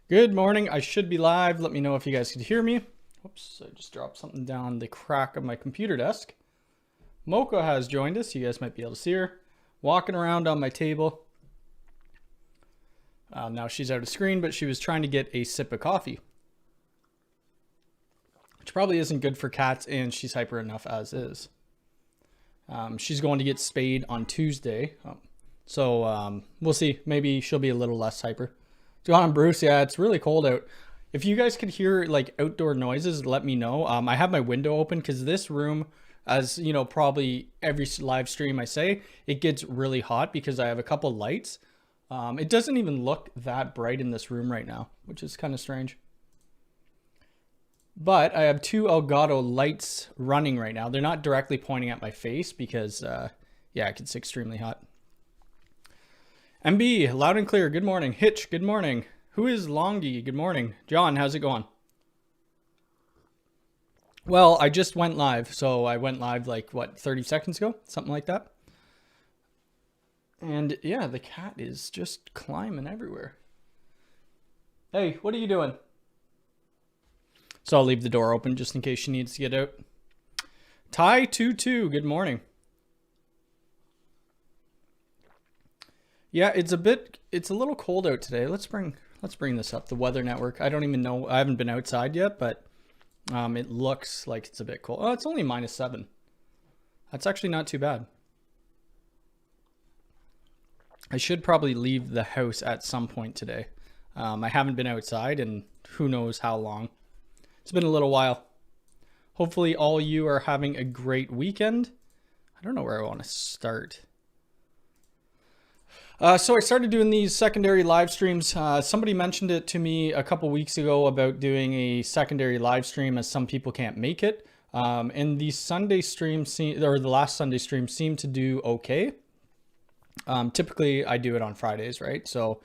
Good morning. I should be live. Let me know if you guys could hear me. Oops, I just dropped something down the crack of my computer desk. Mocha has joined us. You guys might be able to see her walking around on my table. Now she's out of screen, but she was trying to get a sip of coffee, which probably isn't good for cats, and she's hyper enough as is. She's going to get spayed on Tuesday. So we'll see. Maybe she'll be a little less hyper. John, Bruce, yeah, it's really cold out. If you guys could hear like outdoor noises, let me know. I have my window open because this room, as you know, probably every live stream I say, it gets really hot because I have a couple lights. It doesn't even look that bright in this room right now, which is kind of strange. But I have two Elgato lights running right now. They're not directly pointing at my face because, yeah, it gets extremely hot. MB, loud and clear. Good morning. Hitch, good morning. Who is Longy? Good morning. John, how's it going? Well, I just went live. So I went live like, what, 30 seconds ago? Something like that. And yeah, the cat is just climbing everywhere. Hey, what are you doing? So I'll leave the door open just in case she needs to get out. Ty22, good morning. Yeah, it's a little cold out today. Let's bring this up. The weather network. I don't even know. I haven't been outside yet, but it looks like it's a bit cold. Oh, it's only -7. That's actually not too bad. I should probably leave the house at some point today. I haven't been outside in who knows how long. It's been a little while. Hopefully all you are having a great weekend. I don't know where I want to start. So I started doing these secondary live streams. Somebody mentioned it to me a couple weeks ago about doing a secondary live stream as some people can't make it. And the Sunday streams, or the last Sunday stream, seemed to do okay. Typically I do it on Fridays, right? So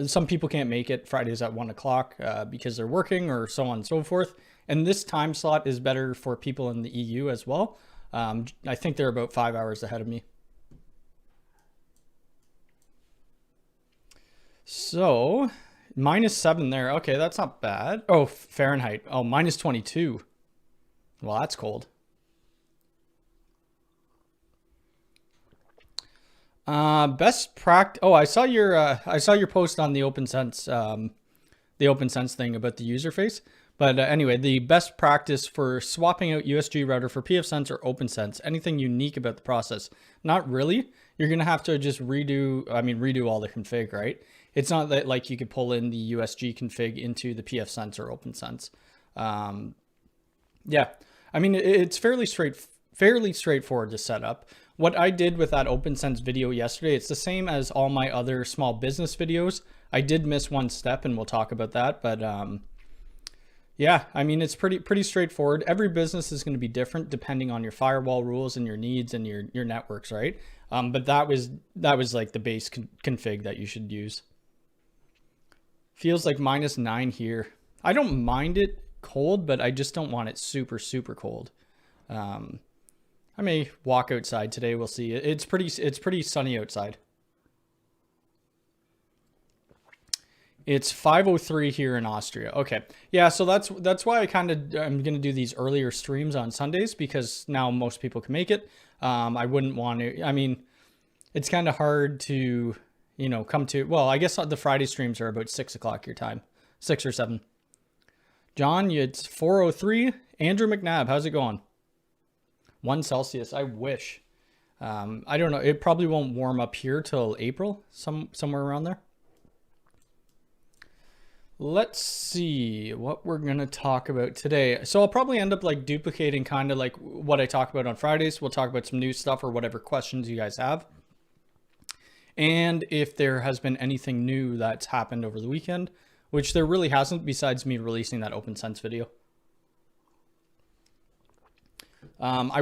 some people can't make it Fridays at 1 o'clock because they're working or so on and so forth. And this time slot is better for people in the EU as well. I think they're about 5 hours ahead of me. So -7 there. Okay, that's not bad. Oh, Fahrenheit. Oh, -22. Well, that's cold. Best practice. Oh, I saw your post on the OpenSense thing about the user face. But anyway, the best practice for swapping out USG router for PfSense or OpenSense. Anything unique about the process? Not really. You're gonna have to just redo all the config, right? It's not that like you could pull in the USG config into the PfSense or OpenSense. Yeah, I mean, it's fairly straightforward to set up. What I did with that OpenSense video yesterday, it's the same as all my other small business videos. I did miss one step and we'll talk about that, but yeah, I mean, it's pretty straightforward. Every business is going to be different depending on your firewall rules and your needs and your networks, right? But that was like the base config that you should use. Feels like -9 here. I don't mind it cold, but I just don't want it super, super cold. I may walk outside today. We'll see. It's pretty sunny outside. It's 5:03 here in Austria. Okay. Yeah, so that's why I'm going to do these earlier streams on Sundays, because now most people can make it. I wouldn't want to, I mean, it's kind of hard to, come to, well, I guess the Friday streams are about 6 o'clock your time, 6 or 7. John, it's 4:03. Andrew McNabb, how's it going? 1 Celsius. I wish. I don't know. It probably won't warm up here till April, somewhere around there. Let's see what we're going to talk about today. So I'll probably end up like duplicating kind of like what I talk about on Fridays. We'll talk about some new stuff or whatever questions you guys have. And if there has been anything new that's happened over the weekend, which there really hasn't besides me releasing that OpenSense video. I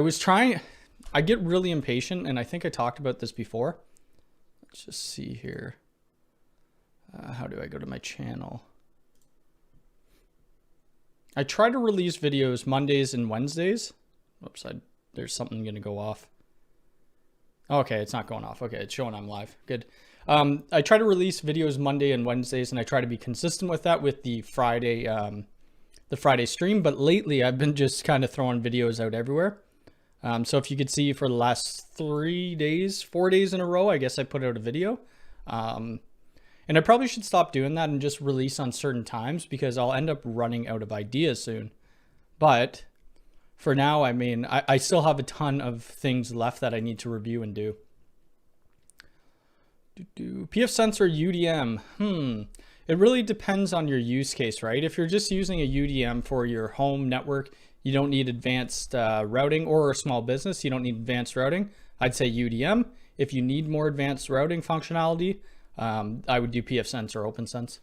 get really impatient, and I think I talked about this before. Let's just see here. How do I go to my channel? I try to release videos Mondays and Wednesdays. Oops, there's something going to go off. Okay, it's not going off. Okay, it's showing I'm live. Good. I try to release videos Monday and Wednesdays, and I try to be consistent with that with the Friday stream. But lately, I've been just kind of throwing videos out everywhere. So if you could see for the last 4 days in a row, I guess I put out a video. And I probably should stop doing that and just release on certain times because I'll end up running out of ideas soon. But for now, I mean, I still have a ton of things left that I need to review and do. PfSense or UDM? It really depends on your use case, right? If you're just using a UDM for your home network, you don't need advanced routing, or a small business, you don't need advanced routing. I'd say UDM. If you need more advanced routing functionality, I would do PfSense or OpenSense.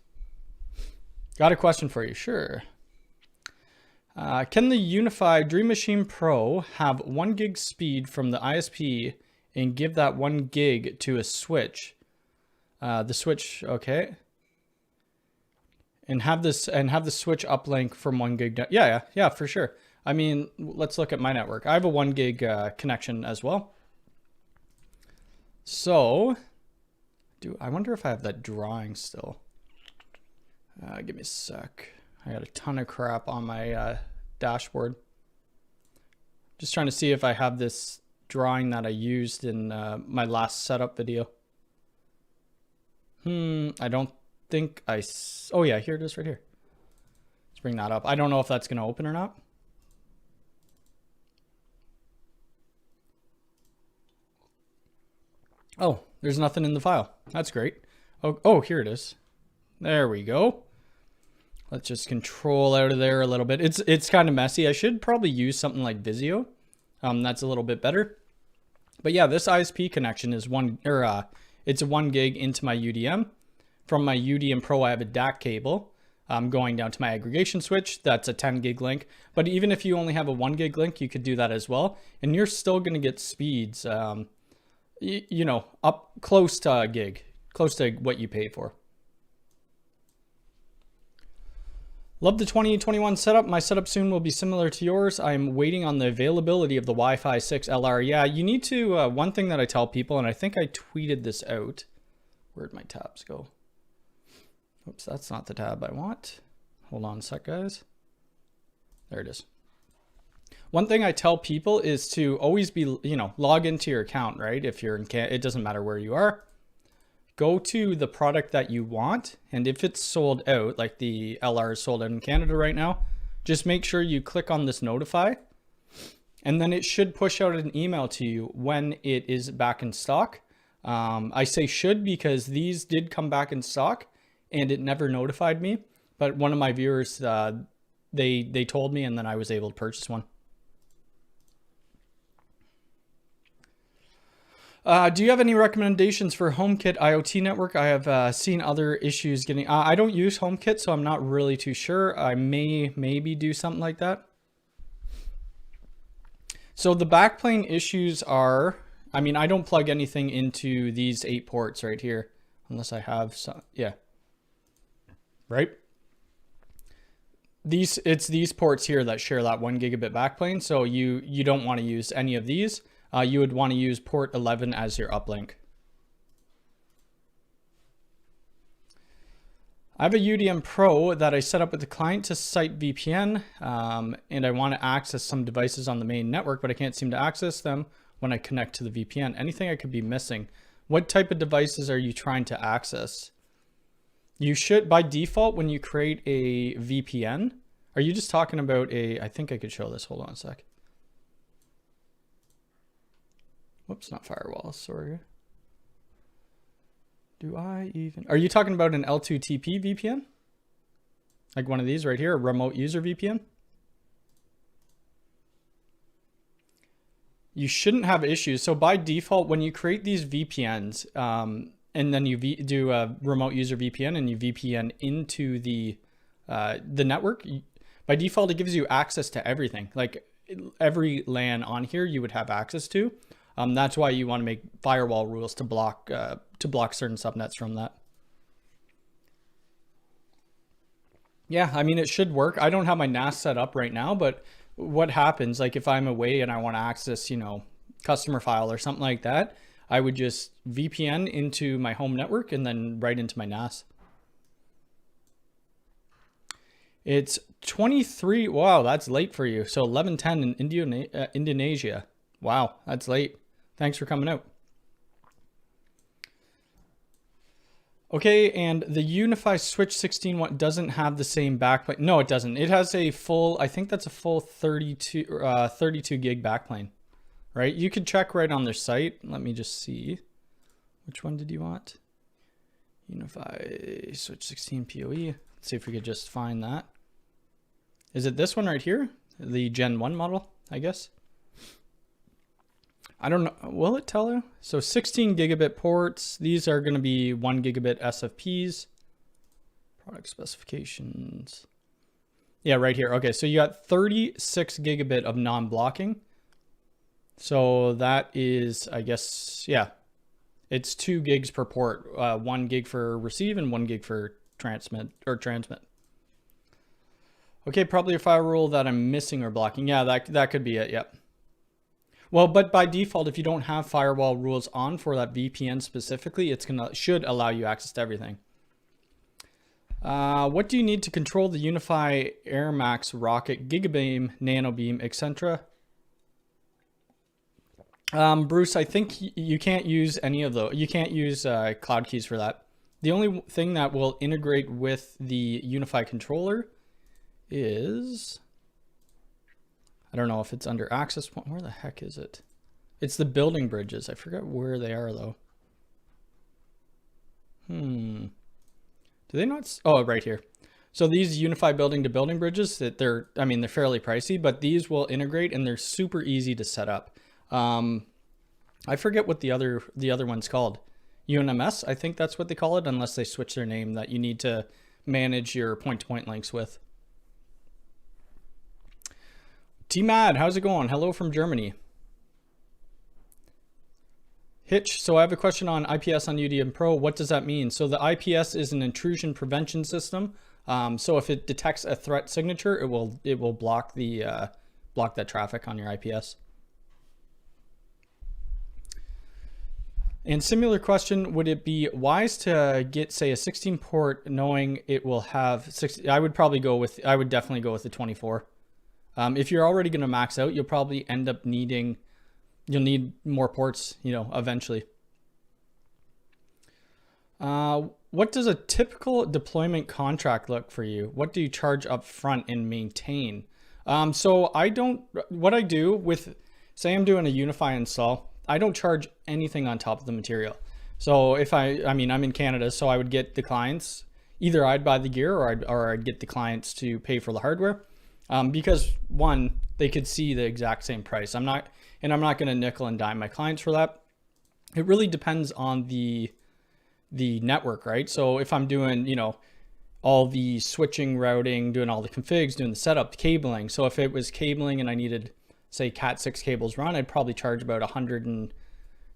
Got a question for you, sure. Can the Unifi Dream Machine Pro have 1 gig speed from the ISP and give that 1 gig to a switch? The switch, okay. And have the switch uplink from 1 gig down. Yeah, for sure. I mean, let's look at my network. I have a 1 gig connection as well. So, I wonder if I have that drawing still. Give me a sec. I got a ton of crap on my dashboard. Just trying to see if I have this drawing that I used in my last setup video. I don't think oh yeah, here it is right here. Let's bring that up. I don't know if that's going to open or not. Oh, there's nothing in the file. That's great. Oh, here it is. There we go. Let's just control out of there a little bit. It's kind of messy. I should probably use something like Visio. That's a little bit better. But yeah, this ISP connection is it's a 1 gig into my UDM. From my UDM Pro, I have a DAC cable going down to my aggregation switch. That's a 10 gig link. But even if you only have a 1 gig link, you could do that as well. And you're still going to get speeds, you know, up close to a gig, close to what you pay for. Love the 2021 setup. My setup soon will be similar to yours. I'm waiting on the availability of the Wi-Fi 6 LR. Yeah, you need to, one thing that I tell people, and I think I tweeted this out. Where'd my tabs go? Oops, that's not the tab I want. Hold on a sec, guys. There it is. One thing I tell people is to always be, you know, log into your account, right? If you're in Canada, it doesn't matter where you are. Go to the product that you want, and if it's sold out, like the LR is sold out in Canada right now, just make sure you click on this notify, and then it should push out an email to you when it is back in stock. I say should because these did come back in stock, and it never notified me. But one of my viewers, they told me, and then I was able to purchase one. Do you have any recommendations for HomeKit IoT network? I have seen other issues getting, I don't use HomeKit, so I'm not really too sure. I maybe do something like that. So the backplane issues are, I mean, I don't plug anything into these 8 ports right here, unless I have some, yeah. Right? It's these ports here that share that 1 gigabit backplane, so you don't want to use any of these. You would want to use port 11 as your uplink. I have a UDM Pro that I set up with the client to site VPN, and I want to access some devices on the main network, but I can't seem to access them when I connect to the VPN. Anything I could be missing? What type of devices are you trying to access? You should, by default, when you create a VPN, are you just talking about I think I could show this. Hold on a sec. Whoops, not firewall, sorry. Are you talking about an L2TP VPN? Like one of these right here, a remote user VPN? You shouldn't have issues. So by default, when you create these VPNs, and then you do a remote user VPN and you VPN into the network, by default, it gives you access to everything. Like every LAN on here you would have access to. That's why you want to make firewall rules to block certain subnets from that. Yeah, I mean, it should work. I don't have my NAS set up right now, but what happens, like if I'm away and I want to access, you know, customer file or something like that, I would just VPN into my home network and then right into my NAS. It's 23. Wow, that's late for you. So 11:10 in Indonesia. Wow, that's late. Thanks for coming out. Okay, and the Unifi Switch 16 doesn't have the same backplane. No, it doesn't. It has a full, I think that's a full 32 gig backplane, right? You could check right on their site. Let me just see. Which one did you want? Unifi Switch 16 PoE. Let's see if we could just find that. Is it this one right here? The Gen 1 model, I guess. I don't know. Will it tell you? So 16 gigabit ports. These are going to be 1 gigabit SFPs. Product specifications. Yeah, right here. Okay, so you got 36 gigabit of non-blocking. So that is, I guess, yeah. It's 2 gigs per port. 1 gig for receive and 1 gig for transmit. Okay, probably a firewall that I'm missing or blocking. Yeah, that could be it. Yep. Well, but by default, if you don't have firewall rules on for that VPN specifically, should allow you access to everything. What do you need to control the Unifi AirMax Rocket Gigabeam, Nanobeam, etc.? Bruce, I think you can't use any of those. You can't use cloud keys for that. The only thing that will integrate with the Unifi controller is, I don't know if it's under access point. Where the heck is it? It's the building bridges. I forget where they are though. Do they not? Oh, right here. So these Unifi building to building bridges, they're fairly pricey, but these will integrate and they're super easy to set up. I forget what the other one's called. UNMS, I think that's what they call it, unless they switch their name, that you need to manage your point-to-point links with. T-Mad, how's it going? Hello from Germany. Hitch, so I have a question on IPS on UDM Pro. What does that mean? So the IPS is an intrusion prevention system. So if it detects a threat signature, it will block that traffic on your IPS. And similar question, would it be wise to get, say, a 16 port knowing it will have 60? I would definitely go with the 24. If you're already going to max out, you'll probably end up you'll need more ports, eventually. What does a typical deployment contract look for you? What do you charge up front and maintain? So what I do with, say I'm doing a Unifi install, I don't charge anything on top of the material. So if I'm in Canada, so I would get the clients, either I'd buy the gear or I'd get the clients to pay for the hardware. Because one, they could see the exact same price. I'm not going to nickel and dime my clients for that. It really depends on the network, right? So if I'm doing, all the switching, routing, doing all the configs, doing the setup, the cabling. So if it was cabling and I needed, say, Cat6 cables run, I'd probably charge about $110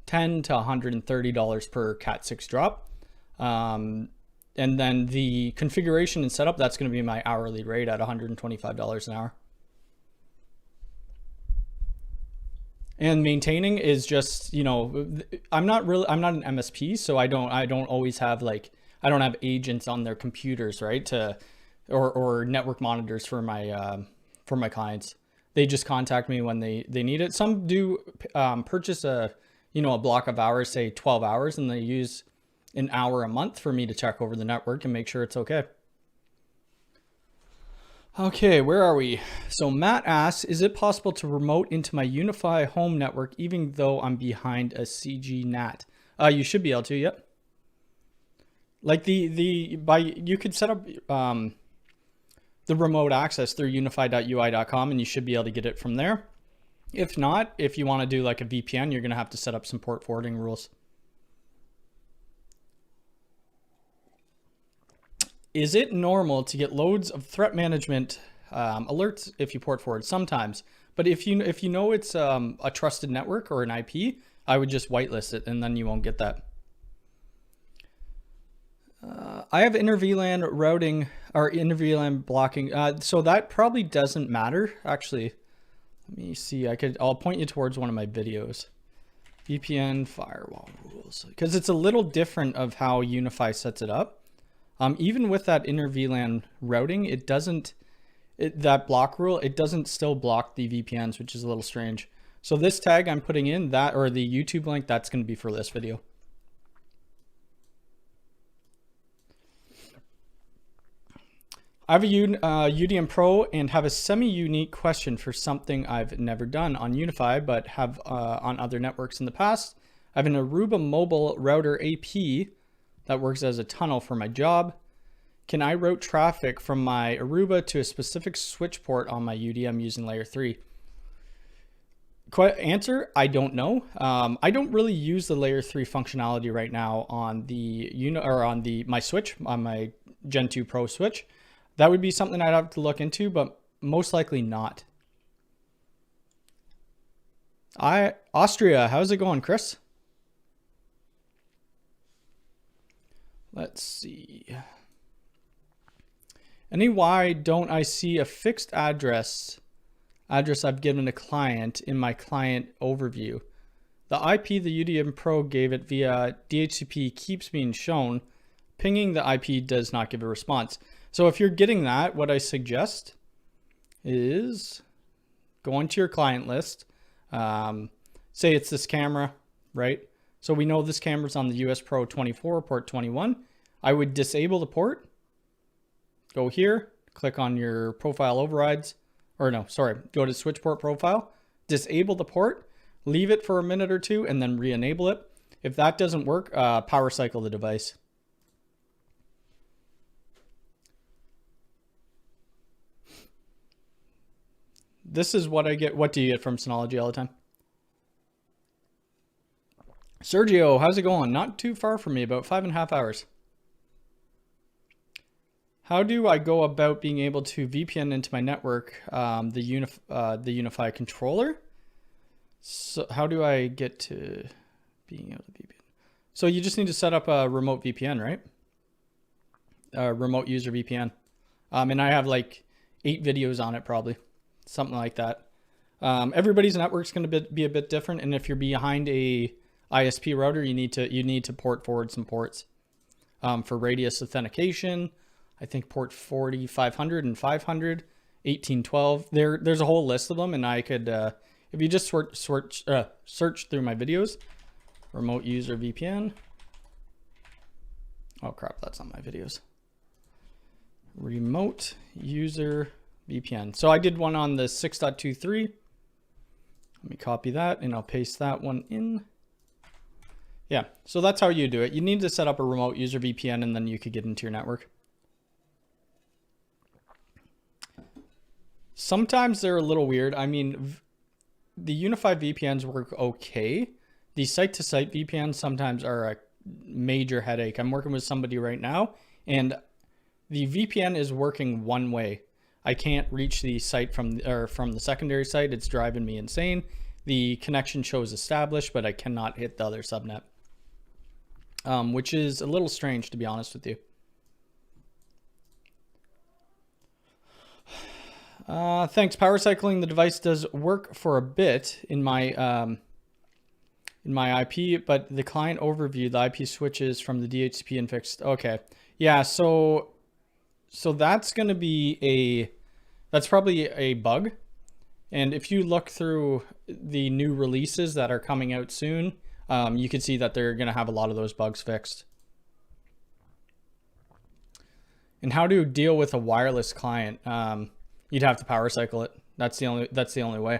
to $130 per Cat6 drop. And then the configuration and setup, that's going to be my hourly rate at $125 an hour. And maintaining is just, I'm not an MSP, so I don't always have I don't have agents on their computers, right? Or network monitors for my clients. They just contact me when they need it. Some do purchase a block of hours, say 12 hours, and they use an hour a month for me to check over the network and make sure it's okay. Okay, where are we? So Matt asks, is it possible to remote into my Unifi home network even though I'm behind a CGNAT? You should be able to, yep. You could set up the remote access through unifi.ui.com and you should be able to get it from there. If not, if you want to do like a VPN, you're going to have to set up some port forwarding rules. Is it normal to get loads of threat management alerts if you port forward? Sometimes, but if you know it's a trusted network or an IP, I would just whitelist it and then you won't get that. I have inter-VLAN routing or inter-VLAN blocking, so that probably doesn't matter. Actually, let me see. I'll point you towards one of my videos. VPN firewall rules, because it's a little different of how Unifi sets it up. Even with that inner VLAN routing, it doesn't, that block rule, it doesn't still block the VPNs, which is a little strange. So this tag I'm putting in, that, or the YouTube link, that's going to be for this video. I have a UDM Pro and have a semi-unique question for something I've never done on Unifi, but have on other networks in the past. I have an Aruba mobile router AP that works as a tunnel for my job. Can I route traffic from my Aruba to a specific switch port on my UDM using layer 3? Answer, I don't know. I don't really use the layer 3 functionality right now on the my switch, on my Gen 2 Pro switch. That would be something I'd have to look into, but most likely not. Austria, how's it going, Chris? Let's see. Why don't I see a fixed address I've given a client in my client overview? The IP the UDM Pro gave it via DHCP keeps being shown. Pinging the IP does not give a response. So if you're getting that, what I suggest is go into your client list. Say it's this camera, right? So we know this camera's on the US Pro 24, port 21. I would disable the port. Go here, click on your profile overrides, or no, sorry, go to switch port profile, disable the port, leave it for a minute or two, and then re-enable it. If that doesn't work, power cycle the device. This is what I get. What do you get from Synology all the time? Sergio, how's it going? Not too far from me, about 5.5 hours. How do I go about being able to VPN into my network, the Unifi controller? So how do I get to being able to VPN? So you just need to set up a remote VPN, right? A remote user VPN. And I have like 8 videos on it probably. Something like that. Everybody's network's going to be a bit different, and if you're behind a ISP router, you need to port forward some ports. For radius authentication, I think port 4500 and 500, 1812. There's a whole list of them, and I could, if you just search through my videos, remote user VPN. Oh crap, that's not my videos. Remote user VPN. So I did one on the 6.23. Let me copy that and I'll paste that one in. Yeah, so that's how you do it. You need to set up a remote user VPN and then you could get into your network. Sometimes they're a little weird. I mean, the Unifi VPNs work okay. The site-to-site VPNs sometimes are a major headache. I'm working with somebody right now and the VPN is working one way. I can't reach the site from the secondary site. It's driving me insane. The connection shows established, but I cannot hit the other subnet, which is a little strange, to be honest with you. Thanks. Power cycling the device does work for a bit in my IP, but the client overview, the IP switches from the DHCP and fixed. Okay, yeah. So that's going to be that's probably a bug. And if you look through the new releases that are coming out soon, you can see that they're going to have a lot of those bugs fixed. And how to deal with a wireless client? You'd have to power cycle it. That's the only way.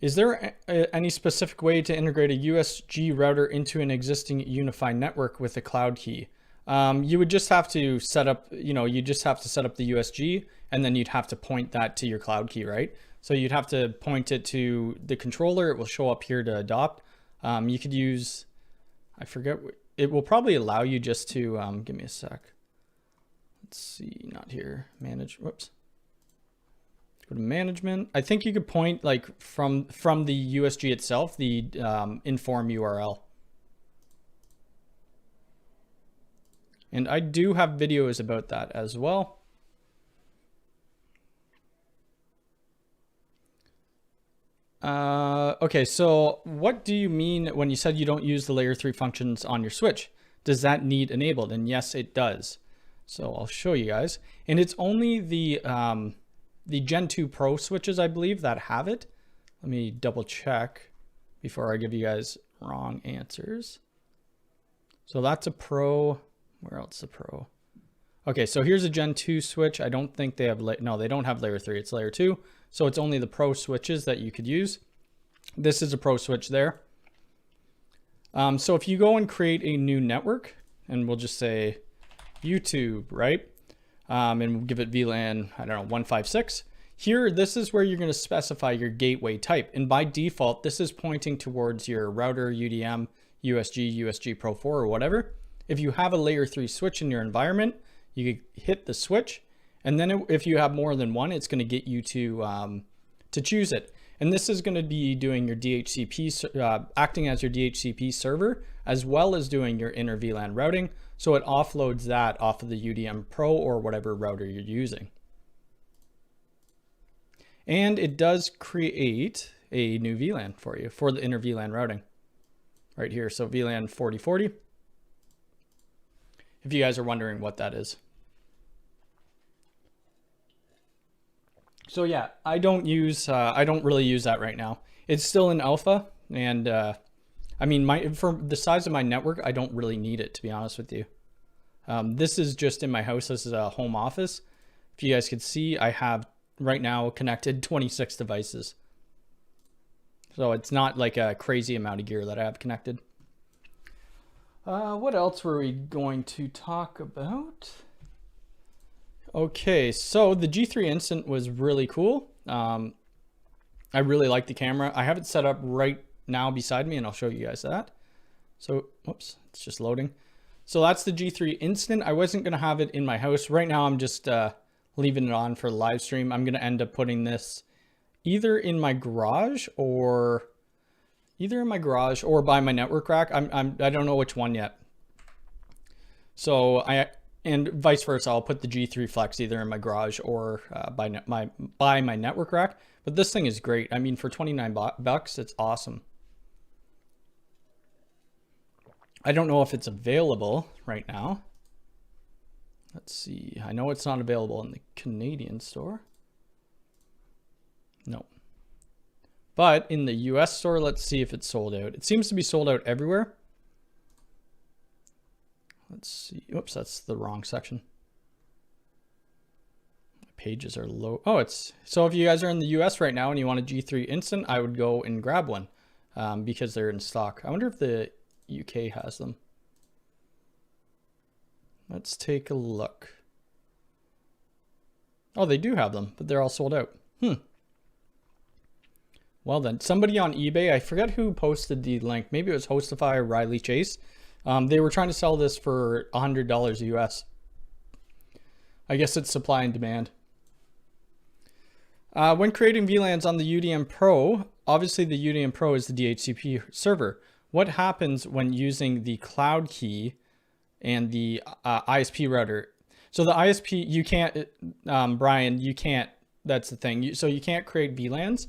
Is there any specific way to integrate a USG router into an existing Unifi network with a cloud key? You would just have to set up, you just have to set up the USG and then you'd have to point that to your cloud key, right? So you'd have to point it to the controller. It will show up here to adopt. You could use, I forget, it will probably allow you just to, give me a sec. Let's see, not here, manage, whoops. Go to management. I think you could point like from the USG itself, the inform URL. And I do have videos about that as well. Okay, so what do you mean when you said you don't use the layer 3 functions on your switch? Does that need enabled? And yes, it does. So I'll show you guys. And it's only the Gen 2 Pro switches, I believe, that have it. Let me double check before I give you guys wrong answers. So that's a Pro. Where else is a Pro? Okay, so here's a Gen 2 switch. I don't think they have, no, they don't have layer 3. It's layer 2. So it's only the Pro switches that you could use. This is a Pro switch there. So if you go and create a new network, and we'll just say YouTube, right? And we'll give it VLAN, I don't know, 156. Here, this is where you're going to specify your gateway type. And by default, this is pointing towards your router, UDM, USG, USG Pro 4, or whatever. If you have a layer 3 switch in your environment, you hit the switch. And then if you have more than one, it's going to get you to choose it. And this is going to be doing your DHCP, acting as your DHCP server, as well as doing your inner VLAN routing. So it offloads that off of the UDM Pro or whatever router you're using. And it does create a new VLAN for you for the inner VLAN routing right here. So VLAN 4040, if you guys are wondering what that is. So yeah, I don't really use that right now. It's still in alpha, and I mean, for the size of my network, I don't really need it, to be honest with you. This is just in my house. This is a home office. If you guys could see, I have right now connected 26 devices. So it's not like a crazy amount of gear that I have connected. What else were we going to talk about? Okay, so the G3 Instant was really cool. I really like the camera. I have it set up right now beside me, and I'll show you guys that. So, whoops, it's just loading. So that's the G3 Instant. I wasn't gonna have it in my house. Right now I'm just leaving it on for live stream. I'm gonna end up putting this either in my garage or by my network rack. I don't know which one yet. So and vice versa, I'll put the G3 Flex either in my garage or by my network rack. But this thing is great. I mean, for 29 bucks, it's awesome. I don't know if it's available right now. Let's see. I know it's not available in the Canadian store. No. But in the US store, let's see if it's sold out. It seems to be sold out everywhere. Let's see. Oops, that's the wrong section. My pages are low. Oh, so if you guys are in the US right now and you want a G3 Instant, I would go and grab one because they're in stock. I wonder if the UK has them. Let's take a look. Oh, they do have them, but they're all sold out. Well then, somebody on eBay, I forget who posted the link. Maybe it was Hostify or Riley Chase. They were trying to sell this for $100 US. I guess it's supply and demand. When creating VLANs on the UDM Pro, obviously the UDM Pro is the DHCP server. What happens when using the cloud key and the ISP router? So the ISP, you can't, Brian, you can't, that's the thing. So you can't create VLANs.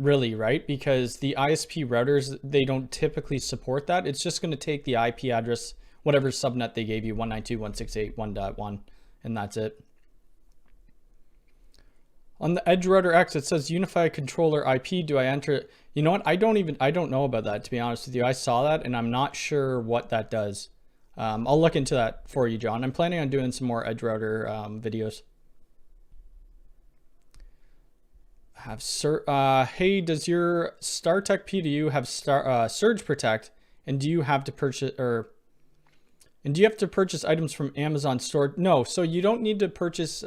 Really, right? Because the ISP routers, they don't typically support that. It's just going to take the IP address, whatever subnet they gave you, 192.168.1.1, and that's it. On the Edge Router X, it says Unifi controller IP. Do I enter it? You know what? I don't know about that, to be honest with you. I saw that and I'm not sure what that does. I'll look into that for you, John. I'm planning on doing some more Edge Router videos. Hey, does your StarTech PDU have Surge Protect? And do you have to purchase items from Amazon store? No, so you don't need to purchase.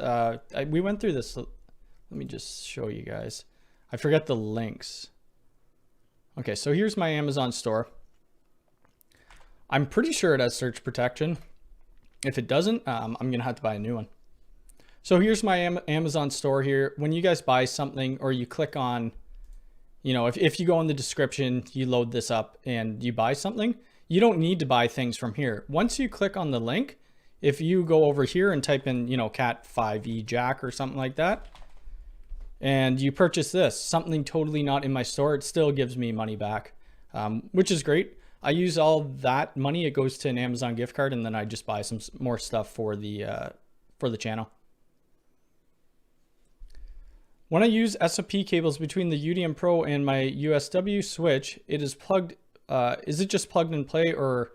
We went through this. Let me just show you guys. I forget the links. Okay, so here's my Amazon store. I'm pretty sure it has surge protection. If it doesn't, I'm gonna have to buy a new one. So here's my Amazon store here. When you guys buy something or you click on, you know, if you go in the description, you load this up and you buy something, you don't need to buy things from here. Once you click on the link, if you go over here and type in, you know, Cat 5e jack or something like that, and you purchase this, something totally not in my store, it still gives me money back, which is great. I use all that money, it goes to an Amazon gift card, and then I just buy some more stuff for the channel. When I use SFP cables between the UDM Pro and my USW switch, it is plugged. Is it just plugged and play, or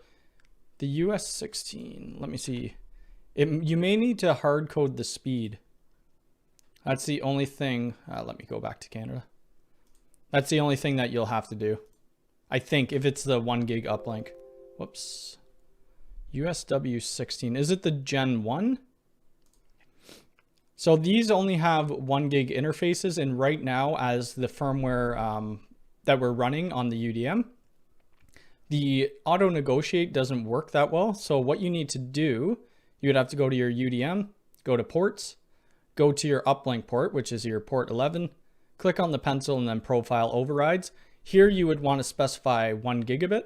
the US16? Let me see. You may need to hard code the speed. That's the only thing. Let me go back to Canada. That's the only thing that you'll have to do, I think, if it's the 1 gig uplink. Whoops. USW16. Is it the Gen 1? So these only have 1 gig interfaces, and right now, as the firmware that we're running on the UDM, the auto negotiate doesn't work that well. So what you need to do, you would have to go to your UDM, go to ports, go to your uplink port, which is your port 11, click on the pencil and then profile overrides. Here you would want to specify 1 gigabit.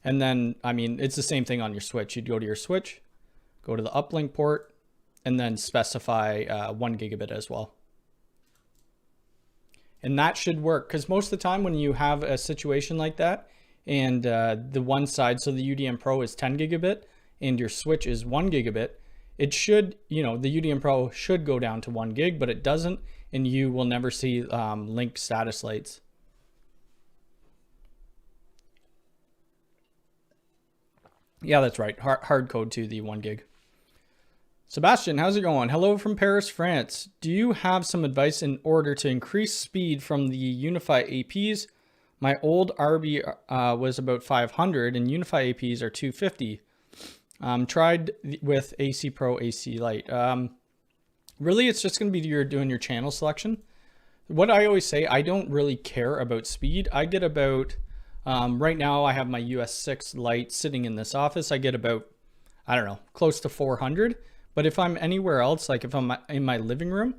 And then, I mean, it's the same thing on your switch. You'd go to your switch, go to the uplink port, and then specify 1 gigabit as well. And that should work, because most of the time when you have a situation like that, and the one side, so the UDM Pro is 10 gigabit and your switch is 1 gigabit, it should, you know, the UDM Pro should go down to 1 gig, but it doesn't, and you will never see link status lights. Yeah, that's right. Hard code to the 1 gig. Sebastian, how's it going? Hello from Paris, France. Do you have some advice in order to increase speed from the Unifi APs? My old RB was about 500 and Unifi APs are 250. Tried with AC Pro, AC Lite. Really, it's just going to be you're doing your channel selection. What I always say, I don't really care about speed. I get about, right now I have my US6 Lite sitting in this office. I get about, I don't know, close to 400. But if I'm anywhere else, like if I'm in my living room,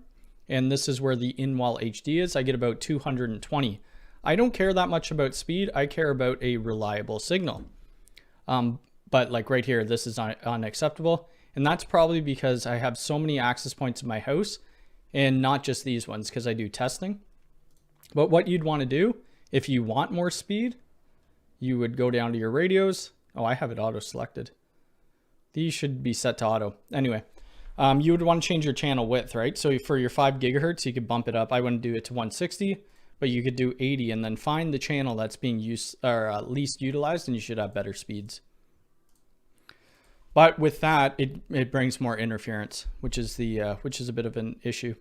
and this is where the in-wall HD is, I get about 220. I don't care that much about speed. I care about a reliable signal. But like right here, this is unacceptable. And that's probably because I have so many access points in my house, and not just these ones, because I do testing. But what you'd want to do, if you want more speed, you would go down to your radios. Oh, I have it auto-selected. These should be set to auto. Anyway, you would want to change your channel width, right? So for your 5 gigahertz, you could bump it up. I wouldn't do it to 160, but you could do 80 and then find the channel that's being used or least utilized, and you should have better speeds. But with that, it brings more interference, which is a bit of an issue.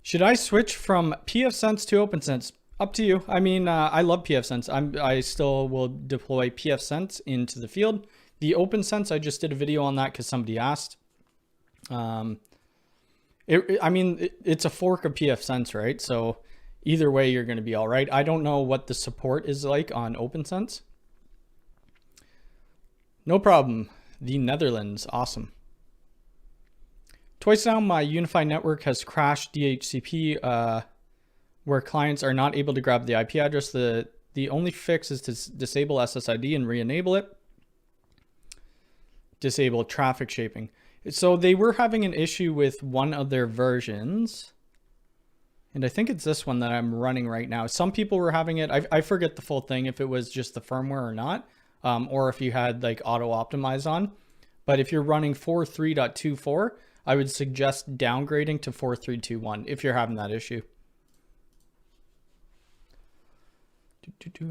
Should I switch from PfSense to OpenSense? Up to you. I mean, I love PfSense. I still will deploy PfSense into the field. The OpenSense, I just did a video on that because somebody asked. I mean, it's a fork of PfSense, right? So either way, you're going to be all right. I don't know what the support is like on OpenSense. No problem. The Netherlands, awesome. Twice now, my Unifi network has crashed DHCP, where clients are not able to grab the IP address. The only fix is to disable SSID and re-enable it. Disable traffic shaping. So they were having an issue with one of their versions, and I think it's this one that I'm running right now. Some people were having it. I forget the full thing, if it was just the firmware or not, or if you had like auto optimize on. But if you're running 4.3.24, I would suggest downgrading to 4.3.2.1 if you're having that issue.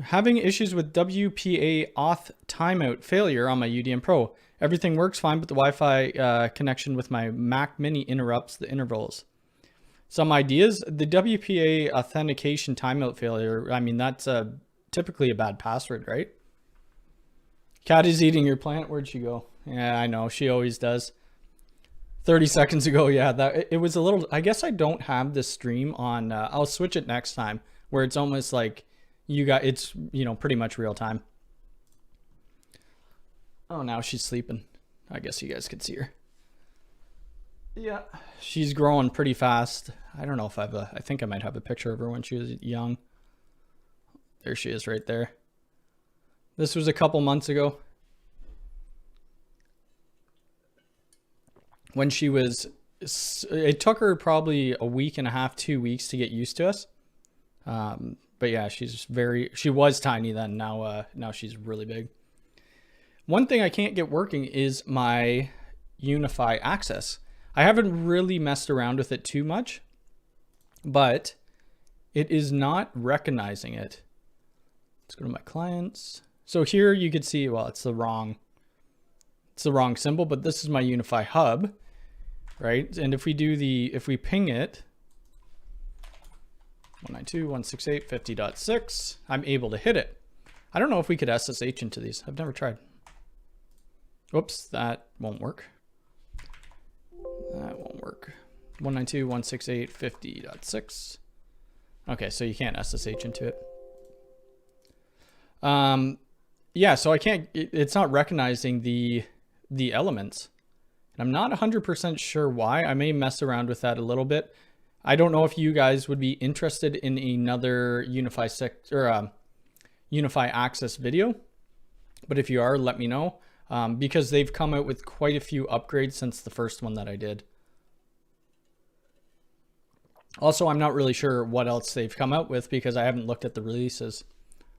Having issues with WPA auth timeout failure on my UDM Pro. Everything works fine, but the Wi-Fi connection with my Mac Mini interrupts the intervals. Some ideas: the WPA authentication timeout failure. I mean, that's typically a bad password, right? Cat is eating your plant. Where'd she go? Yeah, I know. She always does. 30 seconds ago, yeah, that it was a little. I guess I don't have this stream on. I'll switch it next time, where it's almost like it's, you know, pretty much real time. Oh, now she's sleeping. I guess you guys could see her. Yeah, she's growing pretty fast. I don't know if I think I might have a picture of her when she was young. There she is right there. This was a couple months ago. When she was it took her probably a week and a half, 2 weeks to get used to us. But yeah, she was tiny then. Now she's really big. One thing I can't get working is my Unifi access. I haven't really messed around with it too much, but it is not recognizing it. Let's go to my clients. So here you could see, well, it's the wrong symbol, but this is my Unifi hub, right? And if we ping it, 192.168.50.6, I'm able to hit it. I don't know if we could SSH into these. I've never tried. Whoops, that won't work. That won't work. 192.168.50.6. Okay, so you can't SSH into it. Yeah, so I can't, it's not recognizing the elements. And I'm not 100% sure why. I may mess around with that a little bit. I don't know if you guys would be interested in another Unifi access video, but if you are, let me know, because they've come out with quite a few upgrades since the first one that I did. Also, I'm not really sure what else they've come out with because I haven't looked at the releases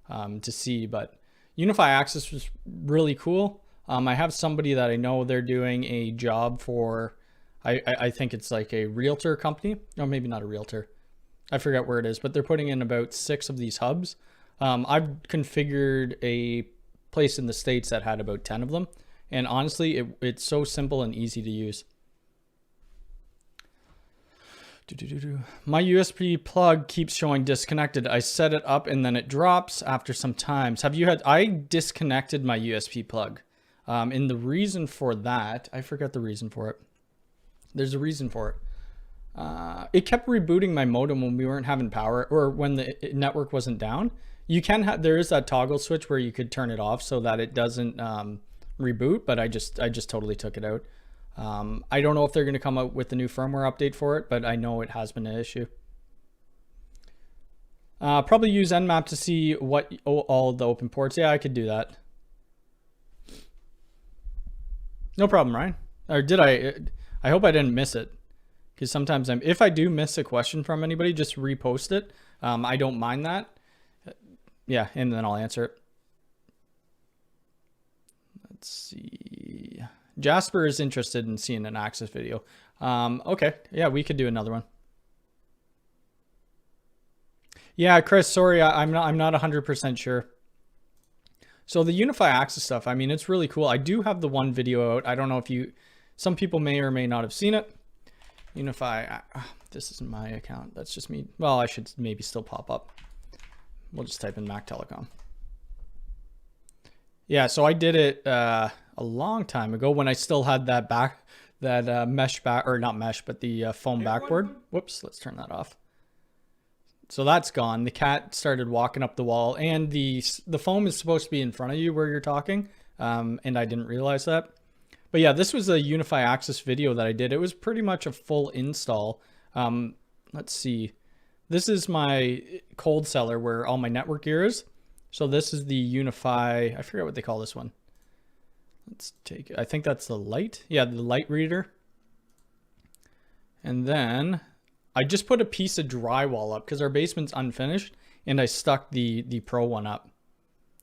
to see, but Unifi access was really cool. I have somebody that I know, they're doing a job for, I think it's like a realtor company, or maybe not a realtor. I forget where it is, but they're putting in about 6 of these hubs. I've configured a place in the States that had about 10 of them. And honestly, it's so simple and easy to use. My USB plug keeps showing disconnected. I set it up and then it drops after some times. I disconnected my USB plug. And the reason for that, I forgot the reason for it. There's a reason for it. It kept rebooting my modem when we weren't having power, or when the network wasn't down. There is that toggle switch where you could turn it off so that it doesn't reboot, but I just totally took it out. I don't know if they're going to come out with a new firmware update for it, but I know it has been an issue. Probably use Nmap to see all the open ports. Yeah, I could do that. No problem, Ryan. Or did I hope I didn't miss it, because sometimes if I do miss a question from anybody, just repost it. I don't mind that. Yeah, and then I'll answer it. Let's see. Jasper is interested in seeing an access video. Okay, yeah, we could do another one. Yeah, Chris, sorry, I'm not 100% sure. So the Unifi access stuff, I mean, it's really cool. I do have the one video out. I don't know if some people may or may not have seen it. Unifi, this isn't my account. That's just me. Well, I should maybe still pop up. We'll just type in Mac Telecom. Yeah, so I did it a long time ago when I still had that mesh back, or not mesh, but the foam backboard. Whoops, let's turn that off. So that's gone. The cat started walking up the wall, and the foam is supposed to be in front of you where you're talking, and I didn't realize that. But yeah, this was a Unifi access video that I did. It was pretty much a full install. Let's see. This is my cold cellar where all my network gear is. So this is the Unifi, I forget what they call this one. Let's take it. I think that's the light. Yeah, the light reader. And then I just put a piece of drywall up because our basement's unfinished, and I stuck the Pro one up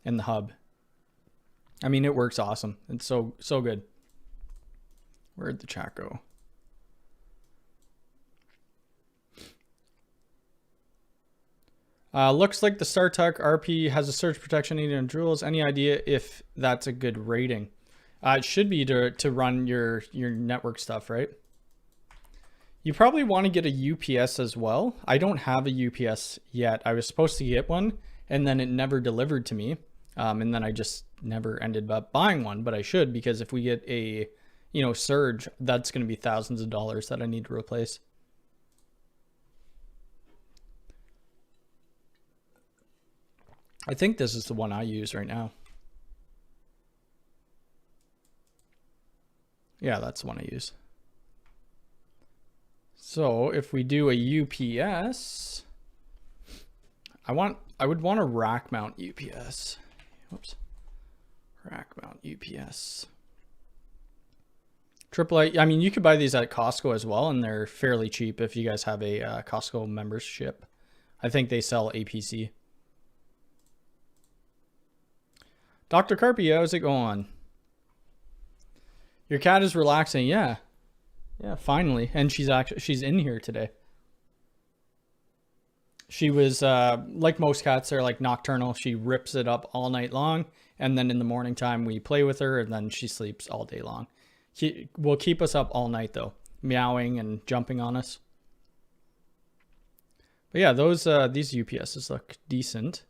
in the hub. I mean, it works awesome. It's so good. Where'd the chat go? Looks like the StarTech RP has a surge protection 800 joules. Any idea if that's a good rating? It should be to run your network stuff, right? You probably want to get a UPS as well. I don't have a UPS yet. I was supposed to get one, and then it never delivered to me. And then I just never ended up buying one, but I should, because if we get a, surge, that's going to be thousands of dollars that I need to replace. I think this is the one I use right now. Yeah, that's the one I use. So if we do a UPS, I would want a rack mount UPS. Whoops. Rack mount UPS. AAA, I mean, you could buy these at Costco as well, and they're fairly cheap if you guys have a Costco membership. I think they sell APC. Dr. Carpy, how's it going? Your cat is relaxing. Yeah. Yeah, finally. And she's in here today. She was, like most cats, they're like nocturnal. She rips it up all night long. And then in the morning time, we play with her, and then she sleeps all day long. She will keep us up all night, though, meowing and jumping on us. But yeah, these UPSs look decent.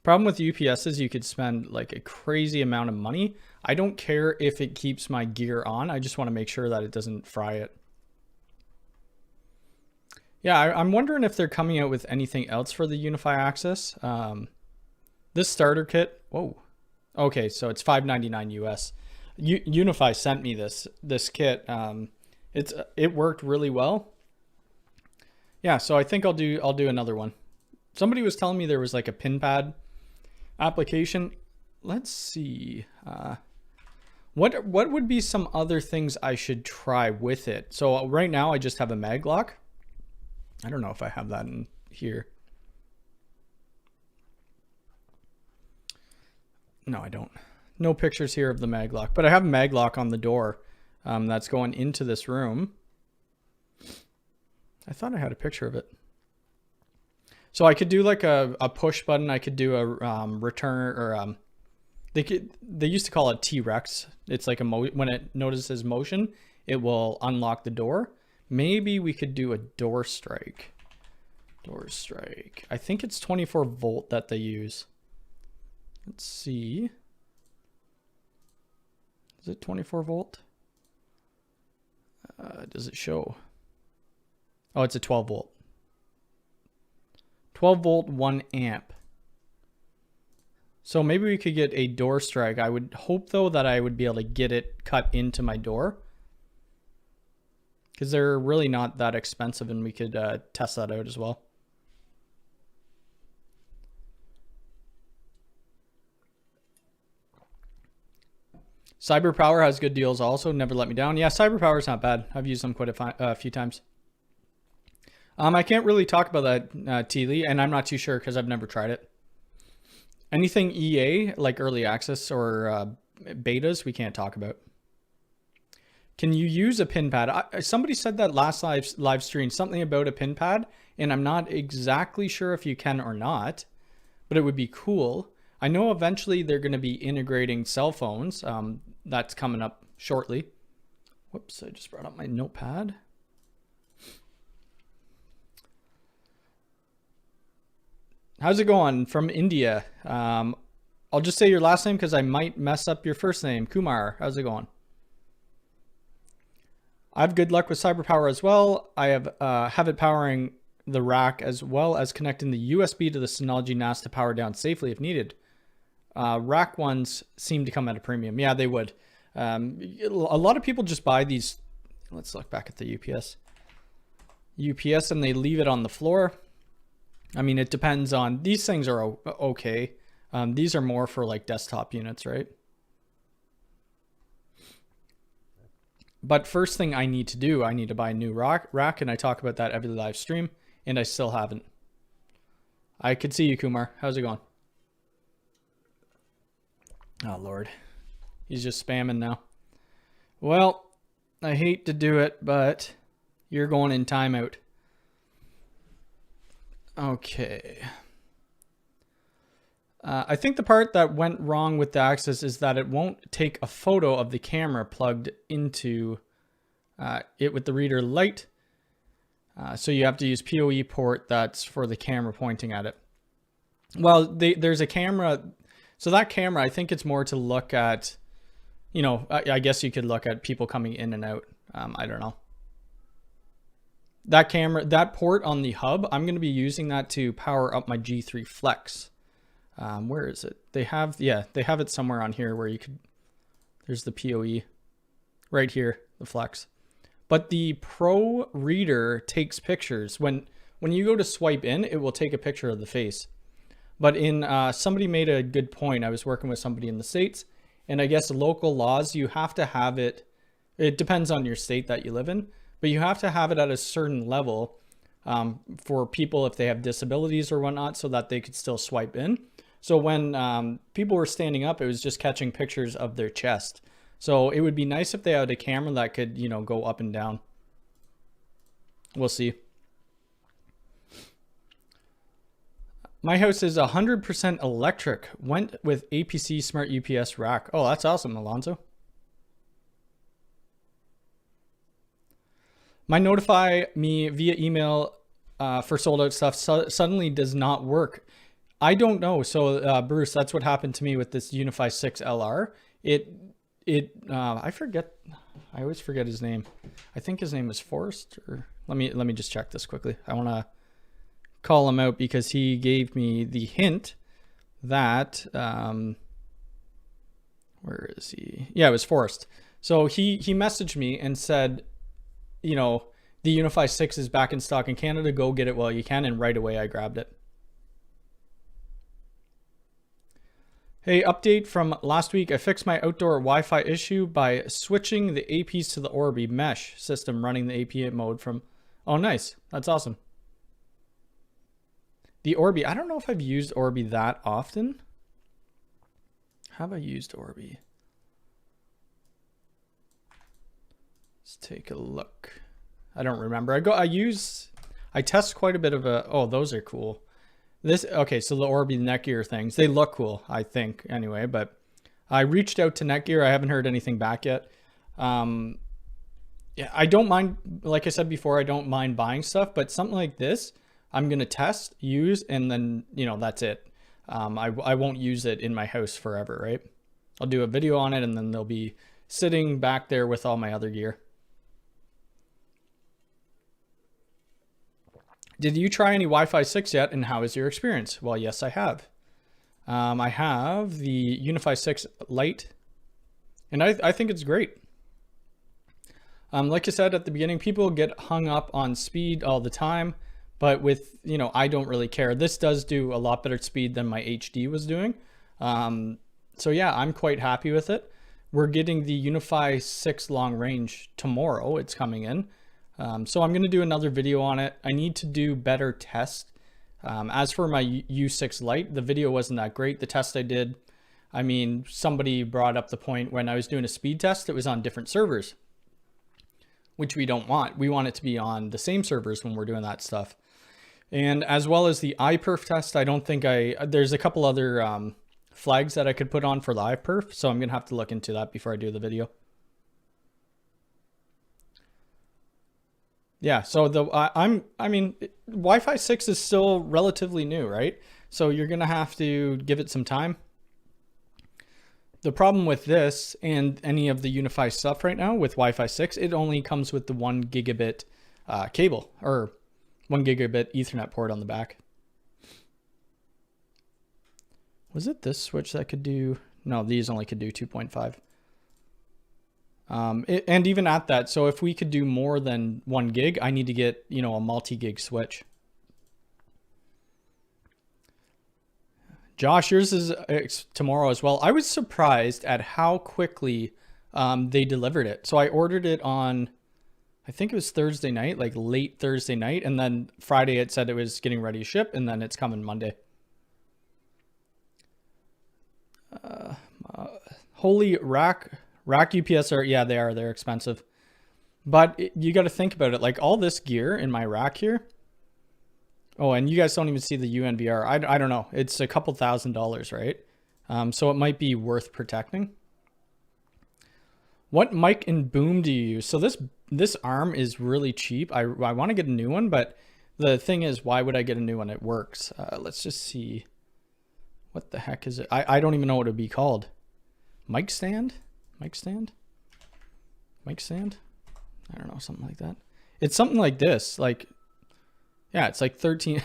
Problem with UPS is you could spend like a crazy amount of money. I don't care if it keeps my gear on. I just want to make sure that it doesn't fry it. Yeah, I'm wondering if they're coming out with anything else for the Unifi access. This starter kit, whoa. Okay, so it's $5.99 US. Unifi sent me this kit. It worked really well. Yeah, so I think I'll do another one. Somebody was telling me there was like a pin pad application. Let's see. What would be some other things I should try with it? So right now I just have a mag lock. I don't know if I have that in here. No, I don't. No pictures here of the mag lock, but I have a mag lock on the door that's going into this room. I thought I had a picture of it. So I could do like a push button. I could do a return, or they used to call it T-Rex. It's like when it notices motion, it will unlock the door. Maybe we could do a door strike. Door strike. I think it's 24 volt that they use. Let's see. Is it 24 volt? Does it show? Oh, it's a 12 volt. 12 volt, 1 amp. So maybe we could get a door strike. I would hope though that I would be able to get it cut into my door, because they're really not that expensive, and we could test that out as well. CyberPower has good deals also. Never let me down. Yeah, CyberPower is not bad. I've used them quite a few times. I can't really talk about that, T. Lee, and I'm not too sure because I've never tried it. Anything EA, like early access or betas, we can't talk about. Can you use a pin pad? Somebody said that last live stream, something about a pin pad, and I'm not exactly sure if you can or not, but it would be cool. I know eventually they're going to be integrating cell phones. That's coming up shortly. Whoops, I just brought up my notepad. How's it going from India? I'll just say your last name because I might mess up your first name. Kumar, how's it going? I have good luck with CyberPower as well. I have it powering the rack as well as connecting the USB to the Synology NAS to power down safely if needed. Rack ones seem to come at a premium. Yeah, they would. A lot of people just buy these. Let's look back at the UPS and they leave it on the floor. I mean, it depends on, these things are okay. These are more for like desktop units, right? But first thing I need to do, I need to buy a new rack, and I talk about that every live stream, and I still haven't. I could see you, Kumar. How's it going? Oh, Lord. He's just spamming now. Well, I hate to do it, but you're going in timeout. Okay. I think the part that went wrong with the access is that it won't take a photo of the camera plugged into it with the reader light. So you have to use PoE port that's for the camera pointing at it. Well, there's a camera. So that camera, I think it's more to look at, you know, I guess you could look at people coming in and out. I don't know. That camera, that port on the hub, I'm going to be using that to power up my G3 Flex. Where is it? They have it somewhere on here where you could, there's the PoE right here, the Flex. But the Pro reader takes pictures. When you go to swipe in, it will take a picture of the face. But somebody made a good point. I was working with somebody in the States, and I guess local laws, you have to have it It depends on your state that you live in, but you have to have it at a certain level for people if they have disabilities or whatnot, so that they could still swipe in. So when people were standing up, it was just catching pictures of their chest. So it would be nice if they had a camera that could, you know, go up and down. We'll see. My house is 100% electric. Went with APC Smart UPS rack. Oh, that's awesome, Alonzo. My notify me via email for sold out stuff suddenly does not work. I don't know. So Bruce, that's what happened to me with this Unifi 6 LR. I forget. I always forget his name. I think his name is Forrest. Or let me just check this quickly. I want to call him out because he gave me the hint that where is he? Yeah, it was Forrest. So he messaged me and said, you know, the Unifi 6 is back in stock in Canada. Go get it while you can. And right away I grabbed it. Hey, update from last week. I fixed my outdoor Wi-Fi issue by switching the APs to the Orbi mesh system running the API mode from... Oh, nice. That's awesome. The Orbi. I don't know if I've used Orbi that often. Have I used Orbi? Let's take a look. I don't remember. I test quite a bit of a... Oh, those are cool. Okay, so the Orbi Netgear things, they look cool, I think, anyway, but I reached out to Netgear. I haven't heard anything back yet. Yeah, I don't mind, like I said before, I don't mind buying stuff, but something like this, I'm going to test, use, and then, you know, that's it. I won't use it in my house forever, right? I'll do a video on it, and then they'll be sitting back there with all my other gear. Did you try any Wi-Fi 6 yet, and how is your experience? Well, yes, I have. I have the Unifi 6 Lite, and I think it's great. Like I said at the beginning, people get hung up on speed all the time, but with, you know, I don't really care. This does do a lot better speed than my HD was doing. So yeah, I'm quite happy with it. We're getting the Unifi 6 long range tomorrow. It's coming in. So I'm going to do another video on it. I need to do better tests. As for my U6 Lite, the video wasn't that great. The test I did, I mean, somebody brought up the point when I was doing a speed test, it was on different servers, which we don't want. We want it to be on the same servers when we're doing that stuff. And as well as the iPerf test, I don't think there's a couple other flags that I could put on for the iPerf. So I'm going to have to look into that before I do the video. Yeah, so I mean, Wi-Fi 6 is still relatively new, right? So you're gonna have to give it some time. The problem with this and any of the Unifi stuff right now with Wi-Fi 6, it only comes with the 1 gigabit cable or 1 gigabit Ethernet port on the back. Was it this switch that could do? No, these only could do 2.5. And even at that, so if we could do more than 1 gig, I need to get, you know, a multi-gig switch. Josh, yours is tomorrow as well. I was surprised at how quickly they delivered it. So I ordered it on, I think it was Thursday night, like late Thursday night. And then Friday it said it was getting ready to ship, and then it's coming Monday. Holy rack UPS are, yeah, they're expensive. But you got to think about it. Like all this gear in my rack here. Oh, and you guys don't even see the UNVR. I don't know. It's a couple $1,000s, right? So it might be worth protecting. What mic and boom do you use? So this arm is really cheap. I want to get a new one, but the thing is, why would I get a new one? It works. Let's just see. What the heck is it? I don't even know what it would be called. Mic stand? Mic stand? Mic stand? I don't know, something like that. It's something like this. Like, yeah, it's like 13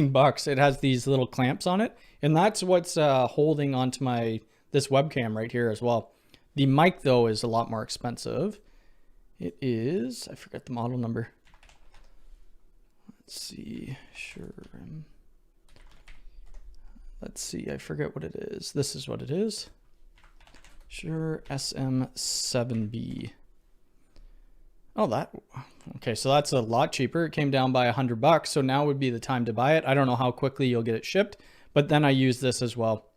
bucks. It has these little clamps on it. And that's what's holding onto this webcam right here as well. The mic, though, is a lot more expensive. It is, I forget the model number. Let's see, sure. Let's see, I forget what it is. This is what it is. Sure, SM7B. Oh, okay. So that's a lot cheaper. It came down by $100. So now would be the time to buy it. I don't know how quickly you'll get it shipped, but then I use this as well.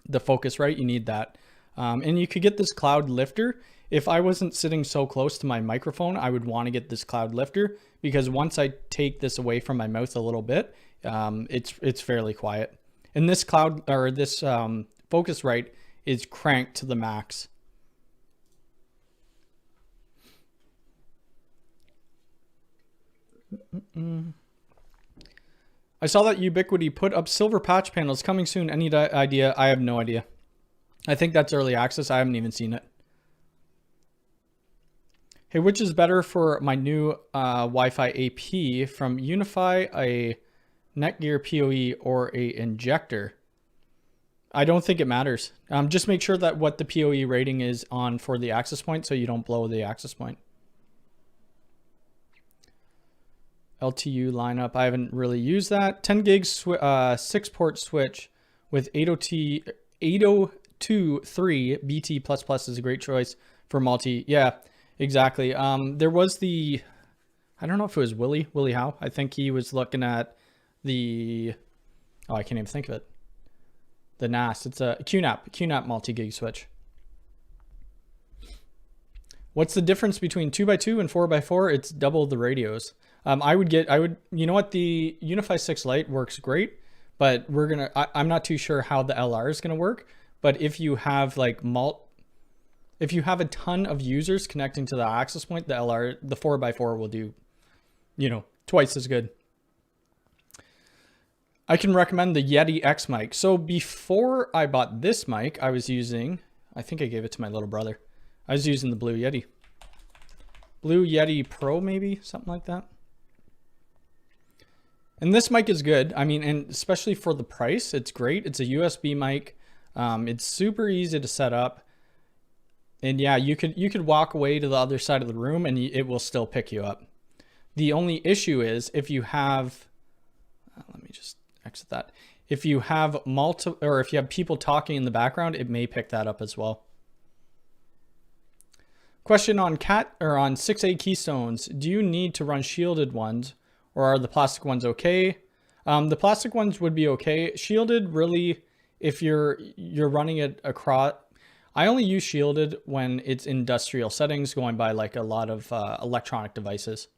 The Focusrite, you need that. And you could get this cloud lifter. If I wasn't sitting so close to my microphone, I would want to get this cloud lifter because once I take this away from my mouth a little bit, it's fairly quiet. And this Focusrite is cranked to the max. I saw that Ubiquiti put up silver patch panels coming soon. Any idea? I have no idea. I think that's early access. I haven't even seen it. Hey, which is better for my new Wi-Fi AP from Unifi, a Netgear PoE, or a injector? I don't think it matters. Just make sure that what the PoE rating is on for the access point so you don't blow the access point. LTU lineup, I haven't really used that. 10 gig 6-port switch with 802.3 BT++ is a great choice for multi. Yeah, exactly. There was I don't know if it was Willie Howe. I think he was looking at I can't even think of it. The NAS. It's a QNAP multi-gig switch. What's the difference between 2x2 and 4x4? It's double the radios. You know what? The Unifi 6 Lite works great, but I'm not too sure how the LR is going to work. But if you have if you have a ton of users connecting to the access point, the 4x4 will do, twice as good. I can recommend the Yeti X mic. So before I bought this mic, I was using, I think I gave it to my little brother. I was using the Blue Yeti Pro, maybe something like that. And this mic is good. I mean, and especially for the price, it's great. It's a USB mic. It's super easy to set up. And yeah, you could walk away to the other side of the room and it will still pick you up. The only issue is if you have, let me just exit that. If you have if you have people talking in the background, it may pick that up as well. Question on on 6A Keystones. Do you need to run shielded ones or are the plastic ones okay? The plastic ones would be okay. Shielded, really, if you're running it across, I only use shielded when it's industrial settings going by like a lot of electronic devices.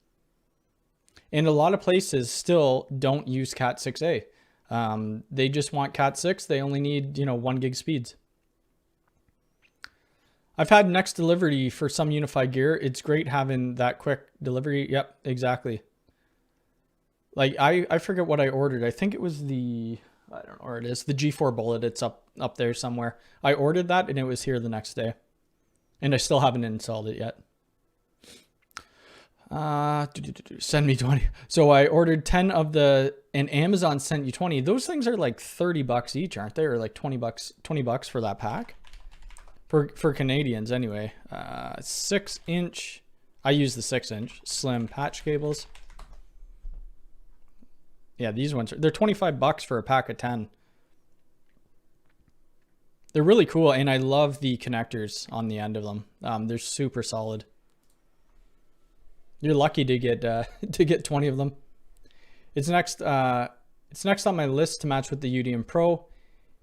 And a lot of places still don't use Cat 6A. They just want Cat 6. They only need, 1 gig speeds. I've had next delivery for some Unifi gear. It's great having that quick delivery. Yep, exactly. Like I forget what I ordered. I think it was I don't know where it is. The G4 Bullet. It's up there somewhere. I ordered that and it was here the next day. And I still haven't installed it yet. Send me 20. So I ordered 10 of and Amazon sent you 20. Those things are like $30 each, aren't they? Or like $20 for that pack. For Canadians anyway. 6-inch. I use the 6-inch slim patch cables. Yeah, these ones they're $25 for a pack of 10. They're really cool, and I love the connectors on the end of them. They're super solid. You're lucky to get 20 of them. It's next on my list to match with the UDM Pro.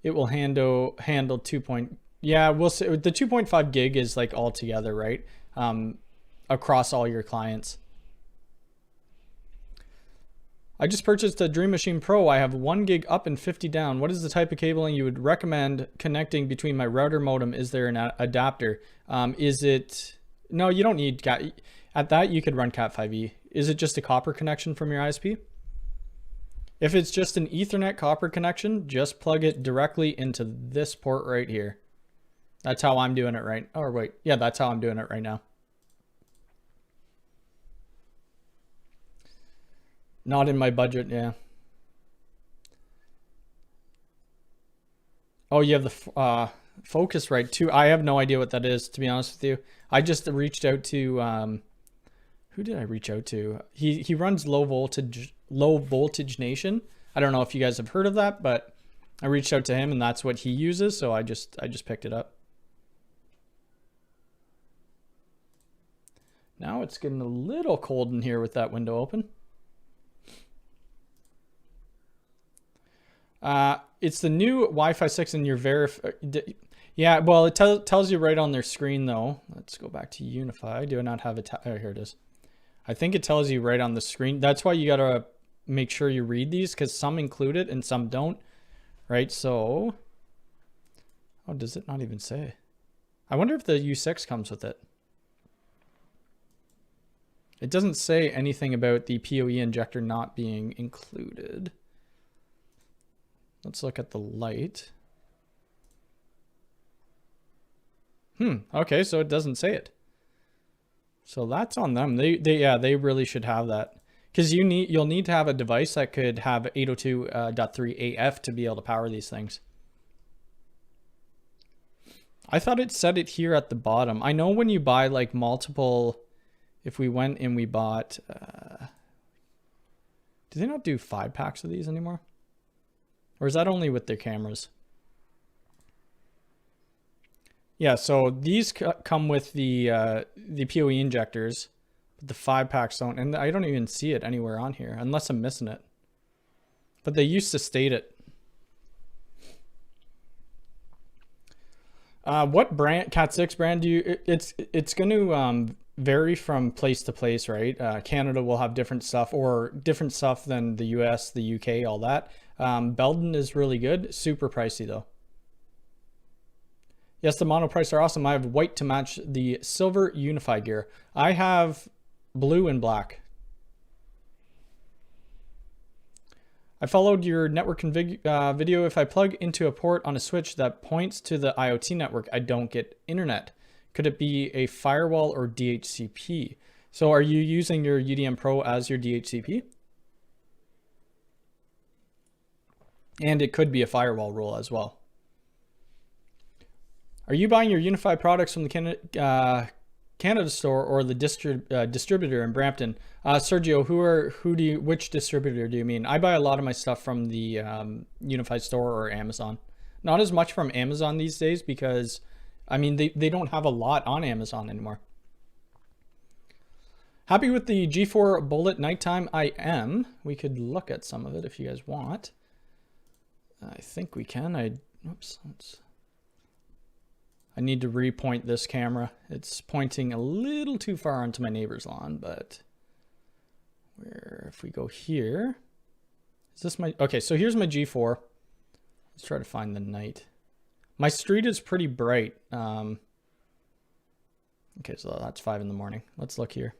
It will handle 2. Yeah, we'll see. The 2.5 gig is like all together, right? Across all your clients. I just purchased a Dream Machine Pro. I have 1 gig up and 50 down. What is the type of cabling you would recommend connecting between my router modem? Is there an adapter? No, you don't need Cat. At that, you could run Cat 5e. Is it just a copper connection from your ISP? If it's just an Ethernet copper connection, just plug it directly into this port right here. That's how I'm doing it right. Oh, wait. Yeah, that's how I'm doing it right now. Not in my budget, yeah. Oh, you have the Focusrite too. I have no idea what that is, to be honest with you. I just reached out to, who did I reach out to? He runs Low Voltage Nation. I don't know if you guys have heard of that, but I reached out to him and that's what he uses. So I just picked it up. Now it's getting a little cold in here with that window open. It's the new Wi-Fi 6 in your yeah, well, it tells you right on their screen though. Let's go back to Unifi. Do I not have it? Oh, here it is. I think it tells you right on the screen. That's why you gotta make sure you read these, because some include it and some don't, right? So, oh, does it not even say? I wonder if the U6 comes with it. It doesn't say anything about the PoE injector not being included. Let's look at the light. Okay, so it doesn't say it. So that's on them. They really should have that, because you'll need to have a device that could have 802.3 AF to be able to power these things. I thought it said it here at the bottom. I know when you buy like multiple, if we went and we bought, do they not do 5 packs of these anymore? Or is that only with their cameras? Yeah, so these come with the PoE injectors, but the 5 packs don't, and I don't even see it anywhere on here unless I'm missing it. But they used to state it. What brand, Cat 6 brand do you? It's going to vary from place to place, right? Canada will have different stuff, or different stuff than the US, the UK, all that. Belden is really good, super pricey though. Yes, the mono prices are awesome. I have white to match the silver Unifi gear. I have blue and black. I followed your network config video. If I plug into a port on a switch that points to the IoT network, I don't get internet. Could it be a firewall or DHCP? So are you using your UDM Pro as your DHCP? And it could be a firewall rule as well. Are you buying your Unifi products from the Canada store or the distributor in Brampton? Sergio, which distributor do you mean? I buy a lot of my stuff from the Unifi store or Amazon. Not as much from Amazon these days, because I mean they don't have a lot on Amazon anymore. Happy with the G4 Bullet nighttime? I am. We could look at some of it if you guys want. I think we can. I need to repoint this camera. It's pointing a little too far onto my neighbor's lawn, but if we go here, is this my, okay, so here's my G4. Let's try to find the night. My street is pretty bright. Okay, so that's 5 in the morning. Let's look here.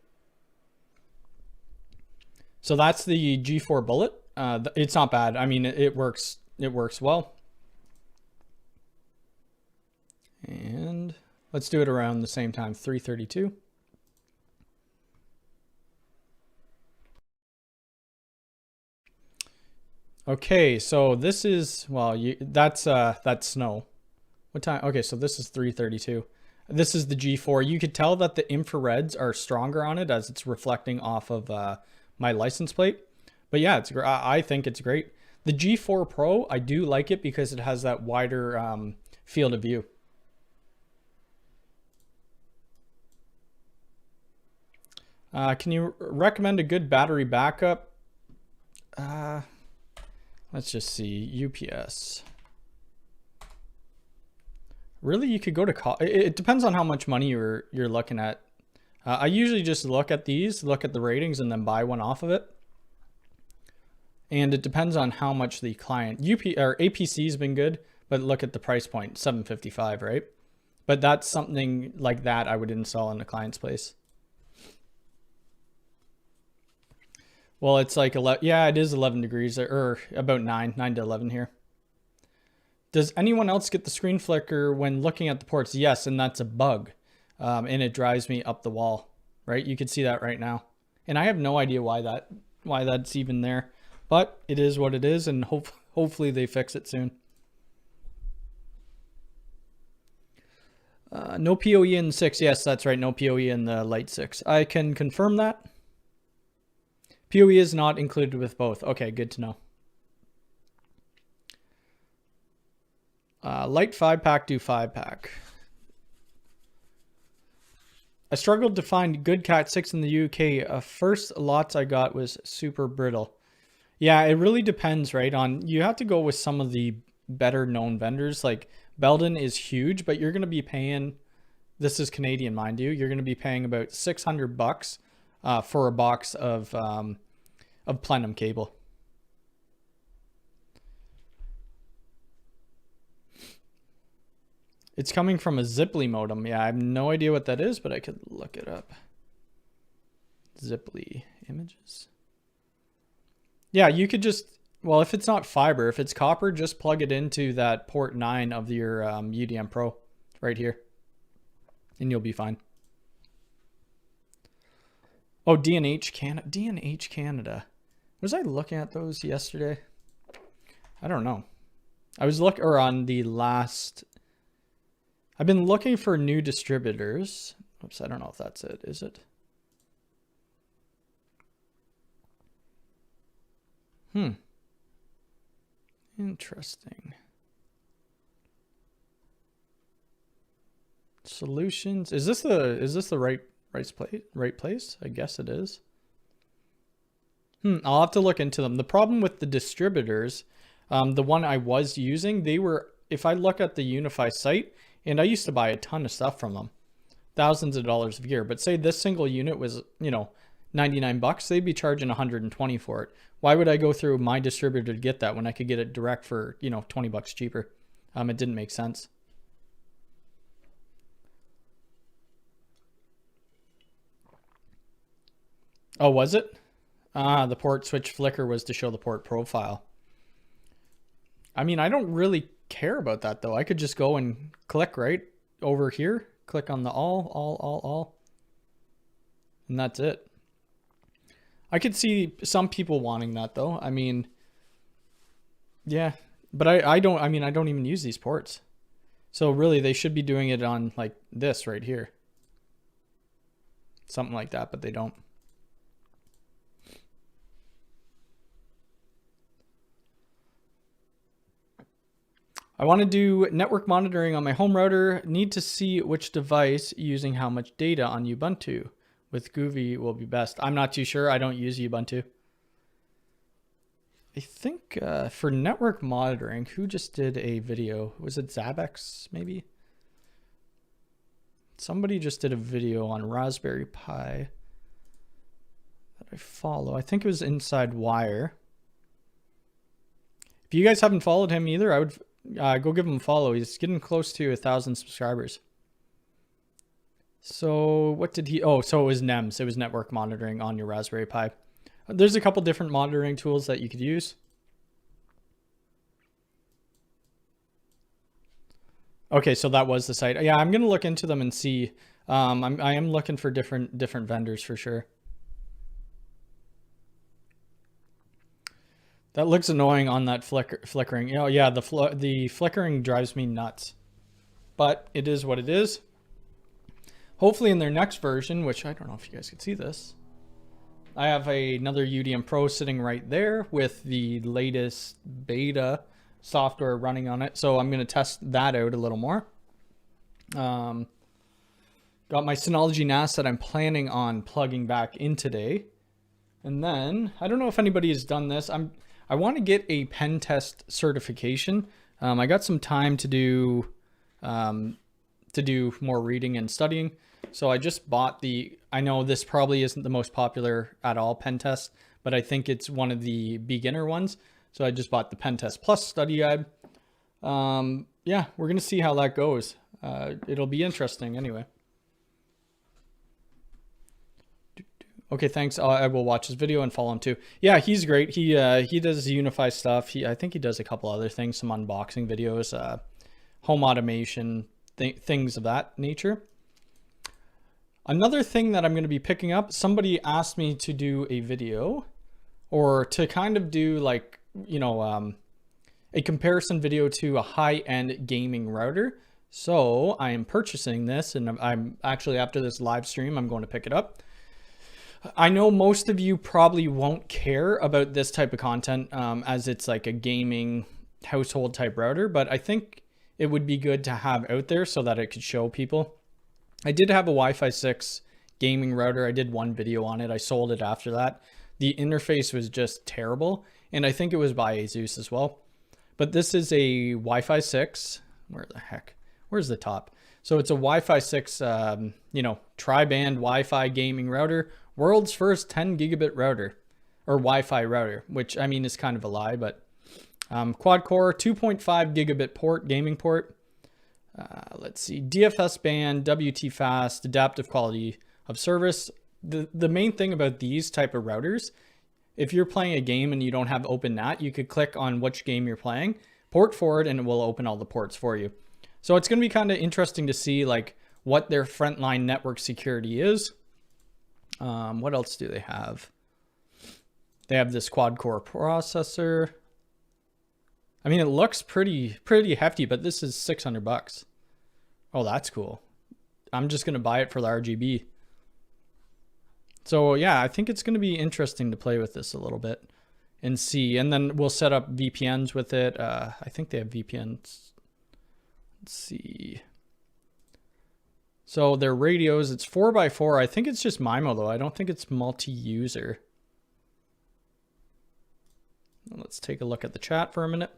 So that's the G4 Bullet. It's not bad. I mean, it works well. And let's do it around the same time, 3:32. Okay, so this is, well, that's snow. What time? Okay, so this is 3:32. This is the G4. You could tell that the infrareds are stronger on it as it's reflecting off of my license plate. But yeah, I think it's great. The G4 Pro, I do like it because it has that wider field of view. Can you recommend a good battery backup? Let's just see. UPS. Really, you could go to it depends on how much money you're looking at. I usually just look at these, look at the ratings, and then buy one off of it. And it depends on how much the client APC has been good, but look at the price point, $755, right? But that's something like that I would install in the client's place. Well, it's like 11, yeah, it is 11 degrees, or about 9 to 11 here. Does anyone else get the screen flicker when looking at the ports? Yes, and that's a bug. And it drives me up the wall, right? You can see that right now. And I have no idea why that's even there, but it is what it is, and hopefully they fix it soon. No PoE in 6. Yes, that's right. No PoE in the Lite 6. I can confirm that. PoE is not included with both. Okay, good to know. Light 5-pack, do 5-pack. I struggled to find good Cat 6 in the UK. First lots I got was super brittle. Yeah, it really depends, right? You have to go with some of the better known vendors. Like Belden is huge, but you're going to be paying, this is Canadian, mind you, you're going to be paying about $600 for a box of plenum cable. It's coming from a Ziply modem. Yeah, I have no idea what that is, but I could look it up. Ziply images. Yeah, you could just, well, if it's not fiber, if it's copper, just plug it into that port 9 of your UDM Pro right here, and you'll be fine. Oh, D&H Canada. Was I looking at those yesterday? I don't know. I was looking, or on the last, I've been looking for new distributors. Oops, I don't know if that's it. Is it? Interesting. Solutions. Is this the right place? I guess it is. I'll have to look into them. The problem with the distributors, the one I was using, they were, if I look at the Unifi site, and I used to buy a ton of stuff from them, thousands of dollars a year, but say this single unit was, you know, $99, they'd be charging $120 for it. Why would I go through my distributor to get that when I could get it direct for, you know, $20 cheaper? It didn't make sense. Oh, was it? The port switch flicker was to show the port profile. I mean, I don't really care about that though. I could just go and click right over here, click on the all, and that's it. I could see some people wanting that though. I mean, yeah, but I don't even use these ports. So really they should be doing it on like this right here. Something like that, but they don't. I want to do network monitoring on my home router. Need to see which device using how much data on Ubuntu. With Groovy will be best. I'm not too sure. I don't use Ubuntu. I think for network monitoring, who just did a video? Was it Zabex maybe? Somebody just did a video on Raspberry Pi that I follow. I think it was Inside Wire. If you guys haven't followed him either, I would go give him a follow. He's getting close to 1,000 subscribers. So what did he, oh, so it was NEMS. It was network monitoring on your Raspberry Pi. There's a couple different monitoring tools that you could use. Okay, so that was the site. Yeah, I'm going to look into them and see. I am looking for different vendors for sure. That looks annoying on that flickering. Oh yeah, the flickering drives me nuts. But it is what it is. Hopefully in their next version, which I don't know if you guys can see this, I have another UDM Pro sitting right there with the latest beta software running on it. So I'm going to test that out a little more. Got my Synology NAS that I'm planning on plugging back in today. And then, I don't know if anybody has done this. I want to get a pen test certification. I got some time to do more reading and studying. So I just bought I know this probably isn't the most popular at all pen test, but I think it's one of the beginner ones. So I just bought the Pen Test Plus study guide. Yeah, we're going to see how that goes. It'll be interesting anyway. Okay, thanks. I will watch his video and follow him too. Yeah, he's great. He does Unifi stuff. I think he does a couple other things, some unboxing videos, home automation, things of that nature. Another thing that I'm going to be picking up, somebody asked me to do a video or to kind of do like, you know, a comparison video to a high-end gaming router. So I am purchasing this, and I'm actually, after this live stream, I'm going to pick it up. I know most of you probably won't care about this type of content as it's like a gaming household type router, but I think it would be good to have out there so that it could show people. I did have a Wi-Fi 6 gaming router. I did one video on it. I sold it after that. The interface was just terrible, and I think it was by ASUS as well. But this is a Wi-Fi 6. Where the heck? Where's the top? So it's a Wi-Fi 6, tri-band Wi-Fi gaming router. World's first 10 gigabit router, or Wi-Fi router, which I mean is kind of a lie, but quad core, 2.5 gigabit port, gaming port. Let's see, DFS band, WT fast, adaptive quality of service. The main thing about these type of routers, if you're playing a game and you don't have open NAT, you could click on which game you're playing, port forward, and it will open all the ports for you. So it's going to be kind of interesting to see like what their frontline network security is. What else do they have? They have this quad core processor. I mean, it looks pretty hefty, but this is $600. Oh, that's cool. I'm just going to buy it for the RGB. So yeah, I think it's going to be interesting to play with this a little bit and see. And then we'll set up VPNs with it. I think they have VPNs. Let's see. So their radios, it's 4x4. I think it's just MIMO though. I don't think it's multi-user. Let's take a look at the chat for a minute.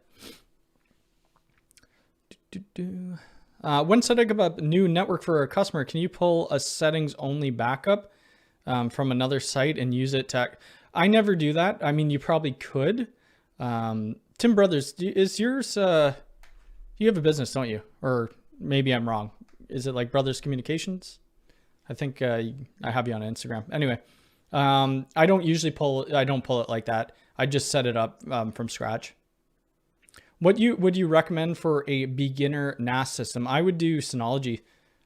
When setting up a new network for a customer, can you pull a settings only backup from another site and use it to... I never do that. I mean, you probably could. Tim Brothers, is yours... you have a business, don't you? Or maybe I'm wrong. Is it like Brothers Communications? I think I have you on Instagram. Anyway, I don't usually pull it like that. I just set it up from scratch. What would you recommend for a beginner NAS system? I would do Synology.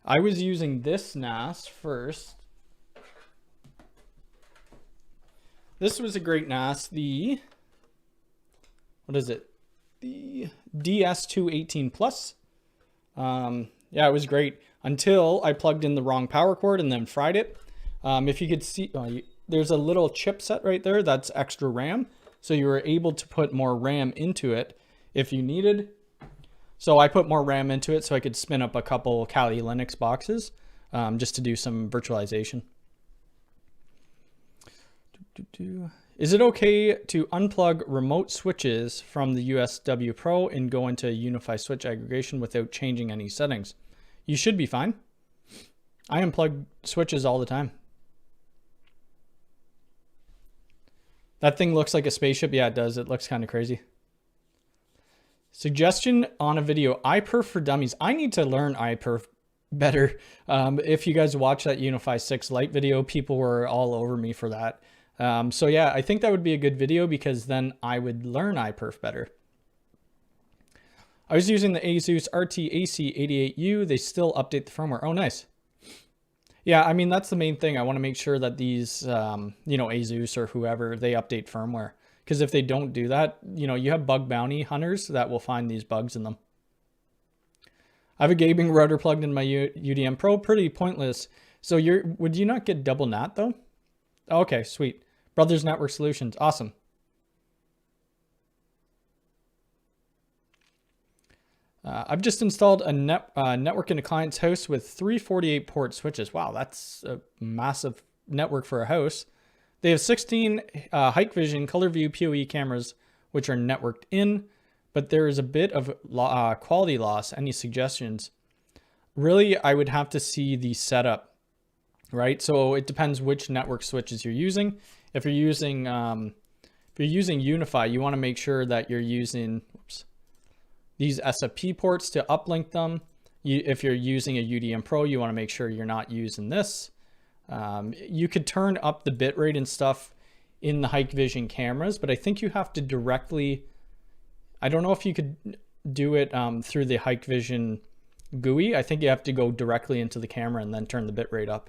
I was using this NAS first. This was a great NAS. What is it? The DS218 Plus. Yeah, it was great until I plugged in the wrong power cord and then fried it. If you could see, there's a little chipset right there that's extra RAM. So you were able to put more RAM into it if you needed. So I put more RAM into it so I could spin up a couple Kali Linux boxes just to do some virtualization. Is it okay to unplug remote switches from the UDM Pro and go into Unifi switch aggregation without changing any settings? You should be fine. I unplug switches all the time. That thing looks like a spaceship. Yeah, it does. It looks kind of crazy. Suggestion on a video, iPerf for dummies. I need to learn iPerf better. If you guys watch that Unifi 6 Lite video, people were all over me for that. So yeah, I think that would be a good video because then I would learn iPerf better. I was using the ASUS RT-AC88U. They still update the firmware. Oh, nice. Yeah, I mean, that's the main thing. I want to make sure that these, ASUS or whoever, they update firmware. Because if they don't do that, you have bug bounty hunters that will find these bugs in them. I have a gaming router plugged in my UDM Pro. Pretty pointless. So would you not get double NAT though? Okay, sweet. Brothers Network Solutions. Awesome. I've just installed a network in a client's house with 348 port switches. Wow, that's a massive network for a house. They have 16 Hikvision ColorView PoE cameras, which are networked in, but there is a bit of quality loss. Any suggestions? Really, I would have to see the setup, right? So it depends which network switches you're using. If you're using Unifi, you want to make sure that you're using these SFP ports to uplink them. If you're using a UDM Pro, you want to make sure you're not using this. You could turn up the bitrate and stuff in the Hikvision cameras, but I think you have to directly, I don't know if you could do it through the Hikvision GUI. I think you have to go directly into the camera and then turn the bitrate up.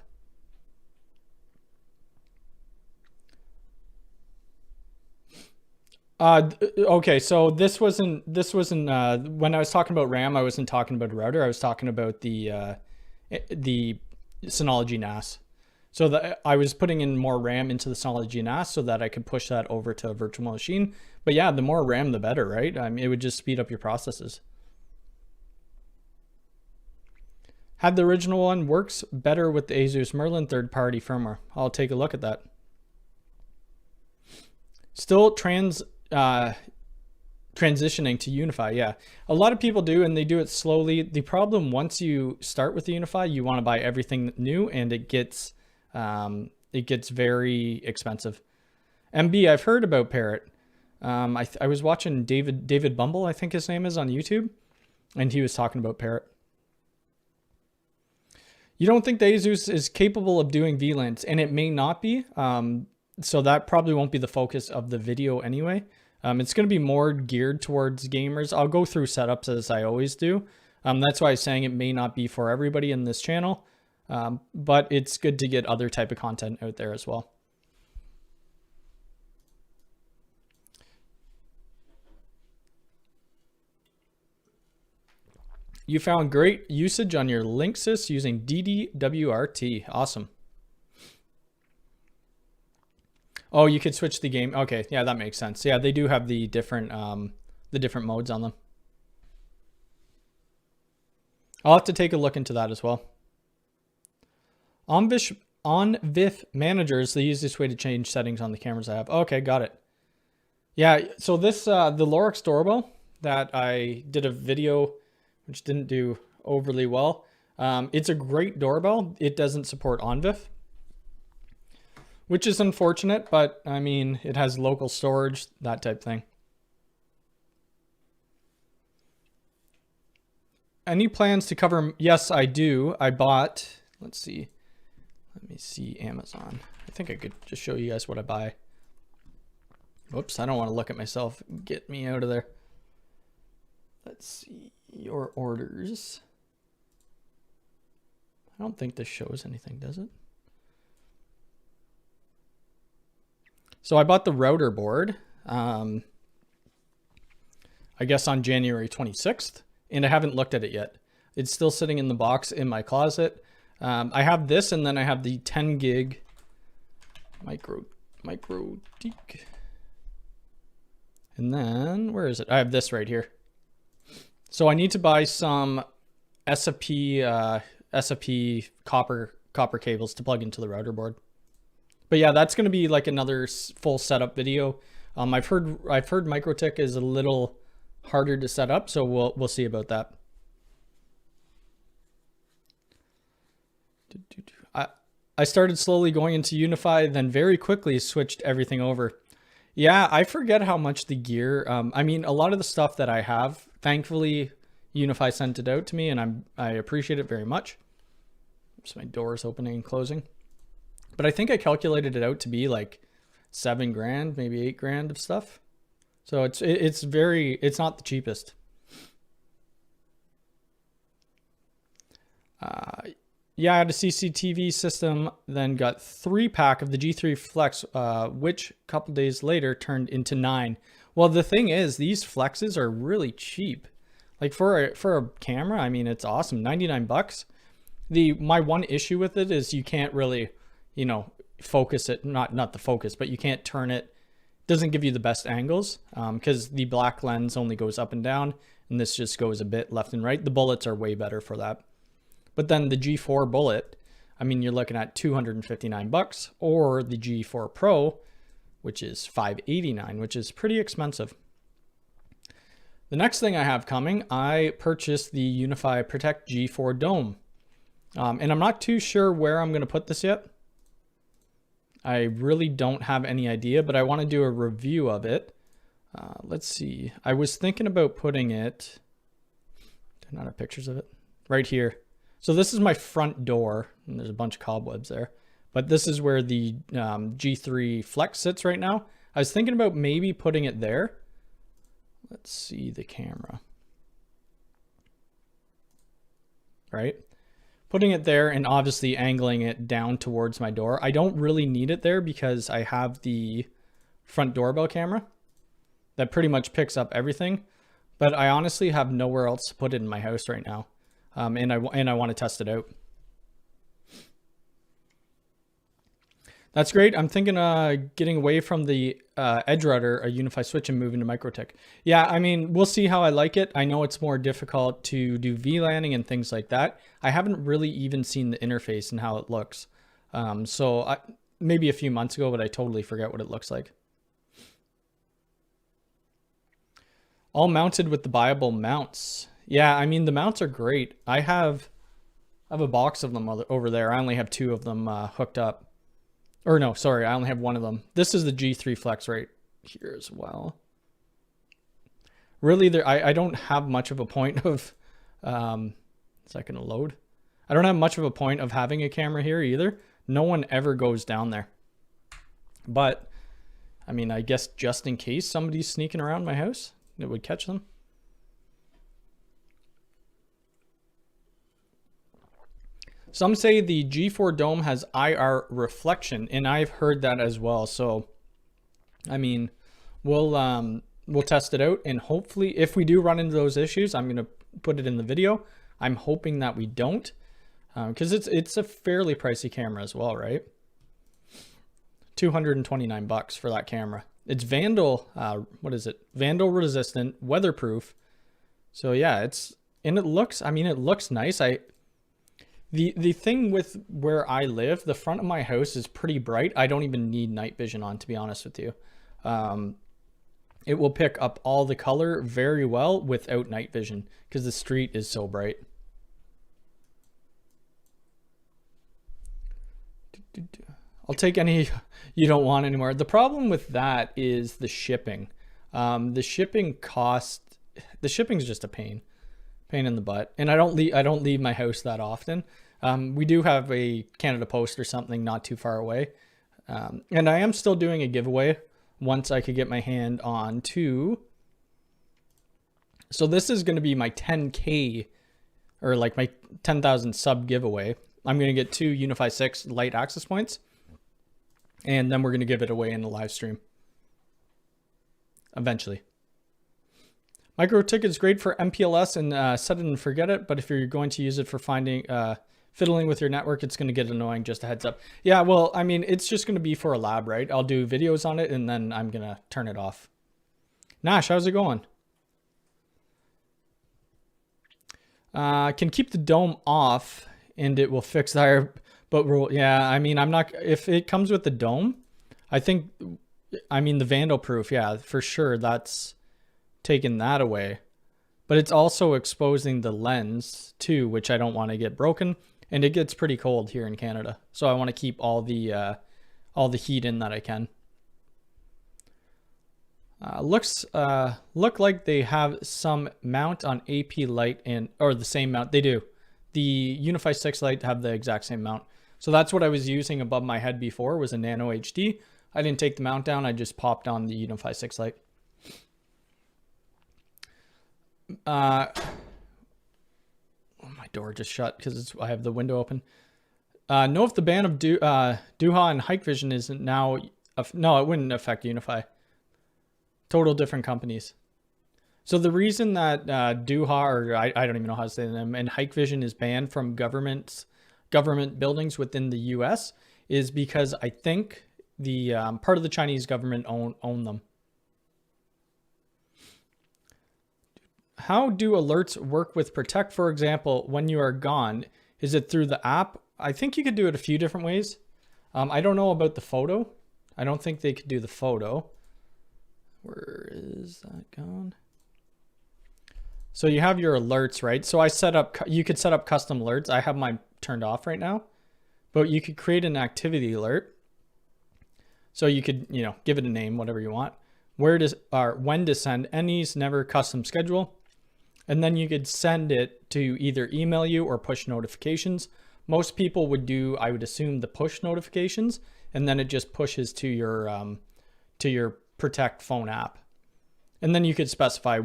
Okay, so this wasn't when I was talking about RAM, I wasn't talking about a router. I was talking about the Synology NAS. So I was putting in more RAM into the Synology NAS so that I could push that over to a virtual machine. But yeah, the more RAM, the better, right? I mean, it would just speed up your processes. Had the original one, works better with the Asus Merlin third-party firmware. I'll take a look at that. Still transitioning to Unifi, yeah. A lot of people do, and they do it slowly. The problem, once you start with the Unifi, you want to buy everything new, and it gets very expensive. MB, I've heard about Parrot. I was watching David Bumble, I think his name is, on YouTube, and he was talking about Parrot. You don't think the Asus is capable of doing VLANs, and it may not be. So that probably won't be the focus of the video anyway. It's going to be more geared towards gamers. I'll go through setups as I always do. That's why I'm saying it may not be for everybody in this channel, but it's good to get other type of content out there as well. You found great usage on your Linksys using DDWRT. Awesome. Oh, you could switch the game. Okay, yeah, that makes sense. Yeah, they do have the different modes on them. I'll have to take a look into that as well. OnVIF Manager is the easiest way to change settings on the cameras I have. Okay, got it. Yeah, so this the Lorix doorbell that I did a video which didn't do overly well. It's a great doorbell. It doesn't support OnVIF, which is unfortunate, but I mean, it has local storage, that type thing. Any plans to cover? Yes, I do. I bought, let's see. Let me see Amazon. I think I could just show you guys what I buy. Whoops, I don't want to look at myself. Get me out of there. Let's see your orders. I don't think this shows anything, does it? So I bought the router board, I guess on January 26th, and I haven't looked at it yet. It's still sitting in the box in my closet. I have this, and then I have the 10 gig Mikrotik. And then, where is it? I have this right here. So I need to buy some SFP copper cables to plug into the router board. But yeah, that's going to be like another full setup video. I've heard Mikrotik is a little harder to set up, so we'll see about that. I started slowly going into Unifi, then very quickly switched everything over. Yeah, I forget how much the gear. I mean, a lot of the stuff that I have, thankfully, Unifi sent it out to me, and I appreciate it very much. So my door is opening and closing. But I think I calculated it out to be like $7 grand, maybe $8 grand of stuff. So it's not the cheapest. Yeah, I had a CCTV system, then got 3-pack of the G3 Flex, which a couple days later turned into 9. Well, the thing is, these Flexes are really cheap. Like for a camera, I mean, it's awesome, 99 bucks. My one issue with it is you can't really, you know, focus it, not the focus, but you can't turn it. It doesn't give you the best angles because the black lens only goes up and down, and this just goes a bit left and right. The bullets are way better for that. But then the G4 bullet, I mean, you're looking at 259 bucks, or the G4 Pro, which is 589, which is pretty expensive. The next thing I have coming, I purchased the Unifi Protect G4 Dome. And I'm not too sure where I'm going to put this yet. I really don't have any idea, but I want to do a review of it. Let's see. I was thinking about putting it, do I not have pictures of it? Right here. So this is my front door, and there's a bunch of cobwebs there. But this is where the G3 Flex sits right now. I was thinking about maybe putting it there. Let's see the camera. Right? Putting it there and obviously angling it down towards my door. I don't really need it there because I have the front doorbell camera that pretty much picks up everything. But I honestly have nowhere else to put it in my house right now. And I want to test it out. That's great. I'm thinking getting away from the edge router, a Unifi switch, and moving to Mikrotik. Yeah, I mean, we'll see how I like it. I know it's more difficult to do VLANing and things like that. I haven't really even seen the interface and how it looks. Maybe a few months ago, but I totally forget what it looks like. All mounted with the buyable mounts. Yeah, I mean, the mounts are great. I have a box of them over there. I only have 2 of them hooked up. Or no, sorry, I only have 1 of them. This is the G3 Flex right here as well. Really, I don't have much of a point of, is that gonna load? I don't have much of a point of having a camera here either. No one ever goes down there. But, I mean, I guess just in case somebody's sneaking around my house, it would catch them. Some say the G4 dome has IR reflection, and I've heard that as well. So, I mean, we'll test it out, and hopefully, if we do run into those issues, I'm gonna put it in the video. I'm hoping that we don't, because it's a fairly pricey camera as well, right? $229 for that camera. It's Vandal, what is it? Vandal resistant, weatherproof. So yeah, it looks, I mean, it looks nice. The thing with where I live, the front of my house is pretty bright. I don't even need night vision on, to be honest with you. It will pick up all the color very well without night vision because the street is so bright. I'll take any you don't want anymore. The problem with that is the shipping. The shipping cost, the shipping's just a pain in the butt. And I don't leave my house that often. We do have a Canada Post or something not too far away. And I am still doing a giveaway once I could get my hand on to. So this is going to be my 10K or like my 10,000 sub giveaway. I'm going to get 2 Unifi 6 light access points. And then we're going to give it away in the live stream. Eventually. Mikrotik is great for MPLS and set it and forget it. But if you're going to use it for fiddling with your network, it's going to get annoying. Just a heads up. Yeah, well, I mean, it's just going to be for a lab, right? I'll do videos on it and then I'm going to turn it off. Nash, how's it going? Can keep the dome off and it will fix the but yeah, I mean, I'm not, if it comes with the dome, I mean, the Vandal proof, yeah, for sure. That's taking that away, but it's also exposing the lens too, which I don't want to get broken. And it gets pretty cold here in Canada. So I want to keep all the heat in that I can. Look like they have some mount on AP light or the same mount. They do. The Unifi 6 light have the exact same mount. So that's what I was using above my head before, was a Nano HD. I didn't take the mount down. I just popped on the Unifi 6 light. Oh, my door just shut because I have the window open. Know if the ban of Dhcp and Hikvision is now... No, it wouldn't affect Unifi. Total different companies. So the reason that Dhcp, or I don't even know how to say them, and Hikvision is banned from government buildings within the US is because I think the part of the Chinese government own them. How do alerts work with Protect, for example, when you are gone? Is it through the app? I think you could do it a few different ways. I don't know about the photo. I don't think they could do the photo. Where is that gone? So you have your alerts, right? So you could set up custom alerts. I have mine turned off right now, but you could create an activity alert. So you could, give it a name, whatever you want. When to send any's never custom schedule. And then you could send it to either email you or push notifications. Most people would do, I would assume, the push notifications, and then it just pushes to your Protect phone app. And then you could specify,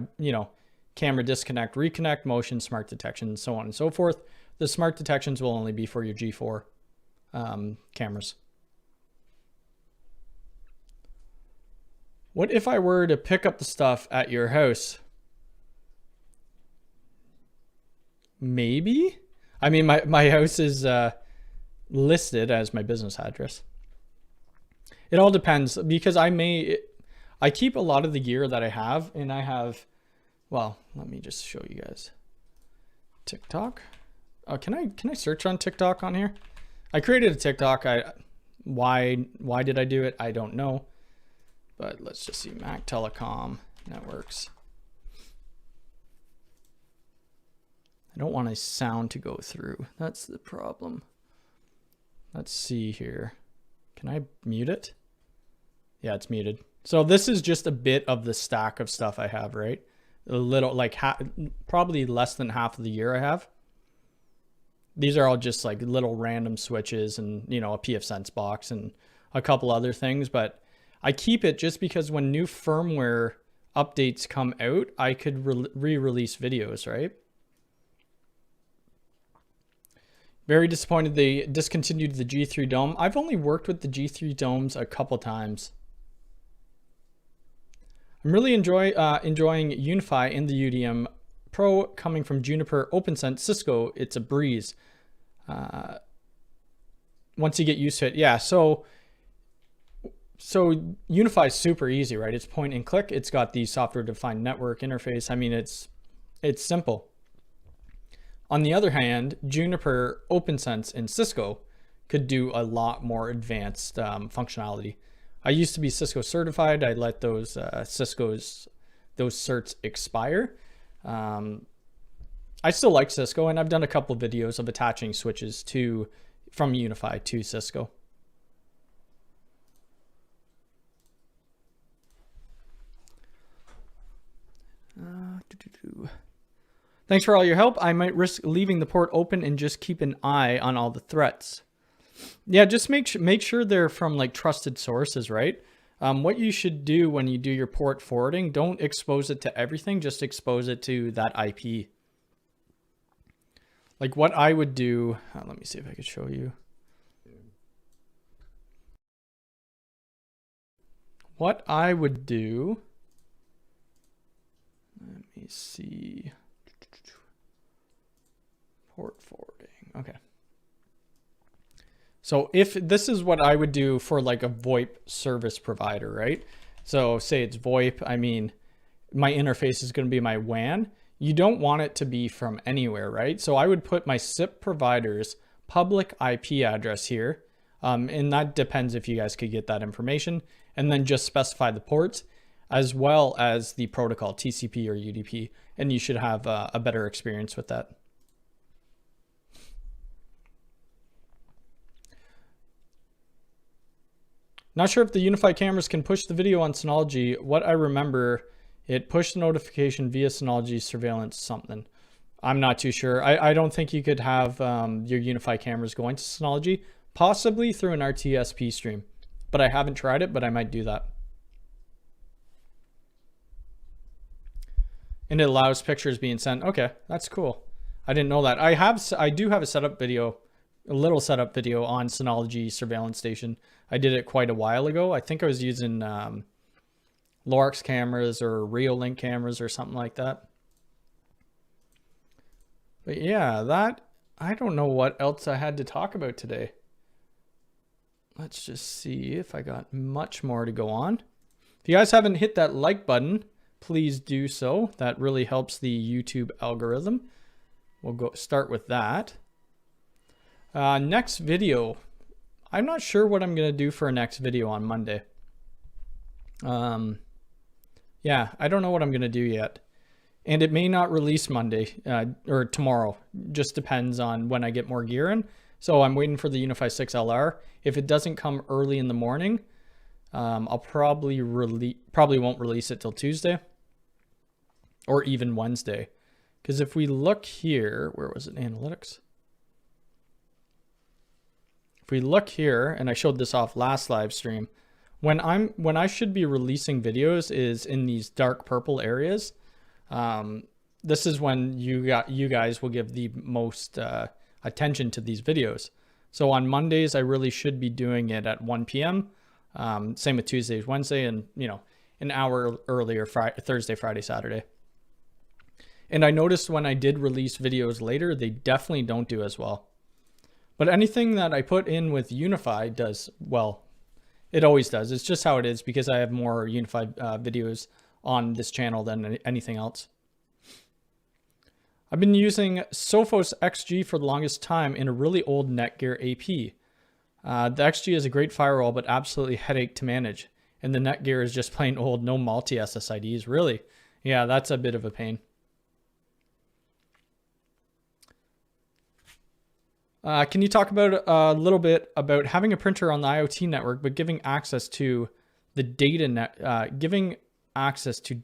camera disconnect, reconnect, motion, smart detection, so on and so forth. The smart detections will only be for your G4 cameras. What if I were to pick up the stuff at your house? Maybe. I mean, my house is listed as my business address. It all depends because I keep a lot of the gear that I have, and I have, well, let me just show you guys. TikTok. Can I search on TikTok on here? I created a TikTok. Why did I do it? I don't know. But let's just see Mac Telecom networks. I don't want a sound to go through. That's the problem. Let's see here. Can I mute it? Yeah, it's muted. So this is just a bit of the stack of stuff I have, right? A little, like probably less than half of the year I have. These are all just like little random switches and, you know, a PfSense box and a couple other things, but I keep it just because when new firmware updates come out, I could re-release videos, right? Very disappointed they discontinued the G3 Dome. I've only worked with the G3 Domes a couple times. I'm really enjoying Unifi in the UDM Pro coming from Juniper, OpenSense, Cisco. It's a breeze. Once you get used to it, yeah. So Unifi is super easy, right? It's point and click. It's got the software-defined network interface. I mean, it's simple. On the other hand, Juniper, OpenSense, and Cisco could do a lot more advanced functionality. I used to be Cisco certified. I let those those certs expire. I still like Cisco, and I've done a couple of videos of attaching switches from Unifi to Cisco. Thanks for all your help. I might risk leaving the port open and just keep an eye on all the threats. Yeah, just make sure they're from like trusted sources, right? What you should do when you do your port forwarding, don't expose it to everything, just expose it to that IP. Like what I would do, let me see if I could show you. What I would do, let me see. Port forwarding, okay. So if this is what I would do for like a VoIP service provider, right? So say it's VoIP, I mean, my interface is going to be my WAN. You don't want it to be from anywhere, right? So I would put my SIP provider's public IP address here. And that depends if you guys could get that information, and then just specify the ports as well as the protocol, TCP or UDP, and you should have a better experience with that. Not sure if the Unifi cameras can push the video on Synology. What I remember, it pushed the notification via Synology Surveillance something. I'm not too sure. I don't think you could have your Unifi cameras going to Synology, possibly through an RTSP stream. But I haven't tried it, but I might do that. And it allows pictures being sent. Okay, that's cool. I didn't know that. I do have a setup video, a little setup video on Synology Surveillance Station. I did it quite a while ago. I think I was using Lorix cameras or Reolink cameras or something like that. But yeah, I don't know what else I had to talk about today. Let's just see if I got much more to go on. If you guys haven't hit that like button, please do so. That really helps the YouTube algorithm. We'll start with that. Next video. I'm not sure what I'm going to do for a next video on Monday. Yeah, I don't know what I'm going to do yet. And it may not release Monday or tomorrow. Just depends on when I get more gear in. So I'm waiting for the Unifi 6 LR. If it doesn't come early in the morning, I'll probably won't release it till Tuesday or even Wednesday. Because if we look here, where was it? Analytics. If we look here, and I showed this off last live stream, when I should be releasing videos is in these dark purple areas. This is when you guys will give the most attention to these videos. So on Mondays, I really should be doing it at 1 p.m. Same with Tuesdays, Wednesday, and an hour earlier, Thursday, Friday, Saturday. And I noticed when I did release videos later, they definitely don't do as well. But anything that I put in with Unifi does well. It always does. It's just how it is because I have more Unifi videos on this channel than anything else. I've been using Sophos XG for the longest time in a really old Netgear AP. The XG is a great firewall, but absolutely headache to manage. And the Netgear is just plain old, no multi-SSIDs. Really? Yeah, that's a bit of a pain. Can you talk about a little bit about having a printer on the IoT network, but giving access to the data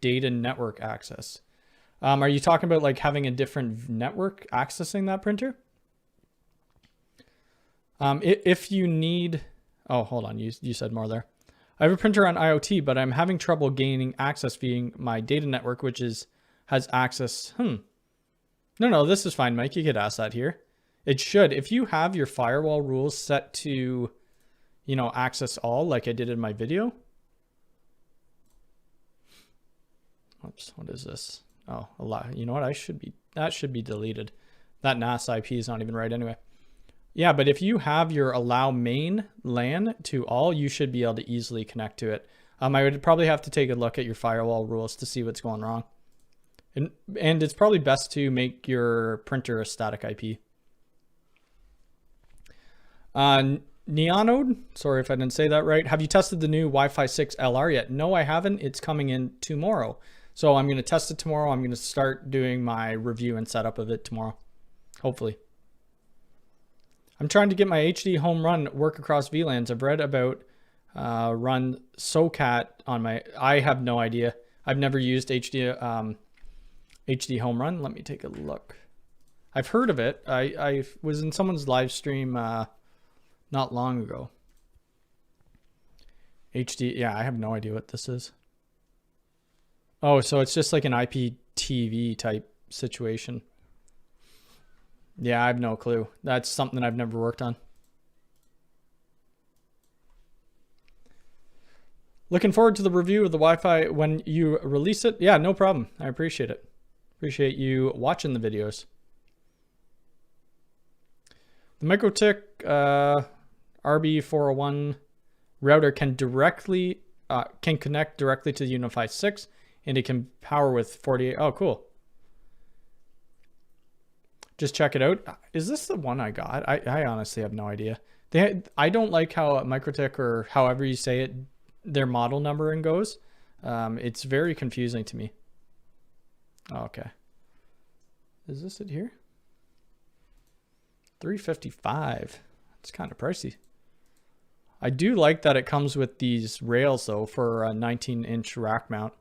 data network access? Are you talking about like having a different network accessing that printer? If you need, oh, hold on, you said more there. I have a printer on IoT, but I'm having trouble gaining access via my data network, which has access. No, this is fine, Mike. You could ask that here. It should. If you have your firewall rules set to, access all, like I did in my video. Oops, what is this? Oh, a lot. You know what? That should be deleted. That NAS IP is not even right anyway. Yeah, but if you have your allow main LAN to all, you should be able to easily connect to it. I would probably have to take a look at your firewall rules to see what's going wrong. And it's probably best to make your printer a static IP. Neonode, sorry if I didn't say that right. Have you tested the new Wi-Fi 6 LR yet? No, I haven't. It's coming in tomorrow. So I'm going to test it tomorrow. I'm going to start doing my review and setup of it tomorrow, hopefully. I'm trying to get my HD home run work across VLANs. I've read about run SOCAT on my, I have no idea. I've never used HD home run. Let me take a look. I've heard of it. I was in someone's live stream not long ago. HD, yeah, I have no idea what this is. Oh, so it's just like an IPTV type situation. Yeah, I have no clue. That's something I've never worked on. Looking forward to the review of the Wi-Fi when you release it. Yeah, no problem. I appreciate it. Appreciate you watching the videos. The Mikrotik RB401 router can connect directly to the Unifi 6, and it can power with 48. Oh, cool. Just check it out. Is this the one I got? I honestly have no idea. I don't like how Mikrotik, or however you say it, their model numbering goes. It's very confusing to me. Oh, okay. Is this it here? $355. It's kind of pricey. I do like that it comes with these rails though for a 19-inch rack mount.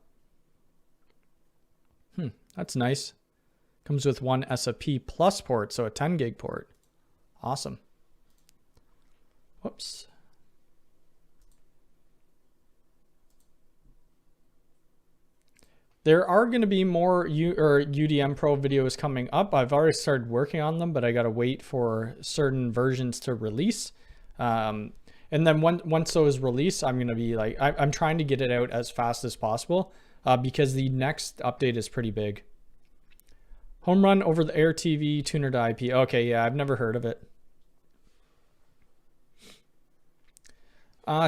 That's nice. Comes with one SAP plus port, so a 10 gig port. Awesome. Whoops. There are going to be more UDM Pro videos coming up. I've already started working on them, but I got to wait for certain versions to release. And then once those release, I'm going to be like, I'm trying to get it out as fast as possible because the next update is pretty big. Home run over the air TV tuner to IP. Okay, yeah, I've never heard of it.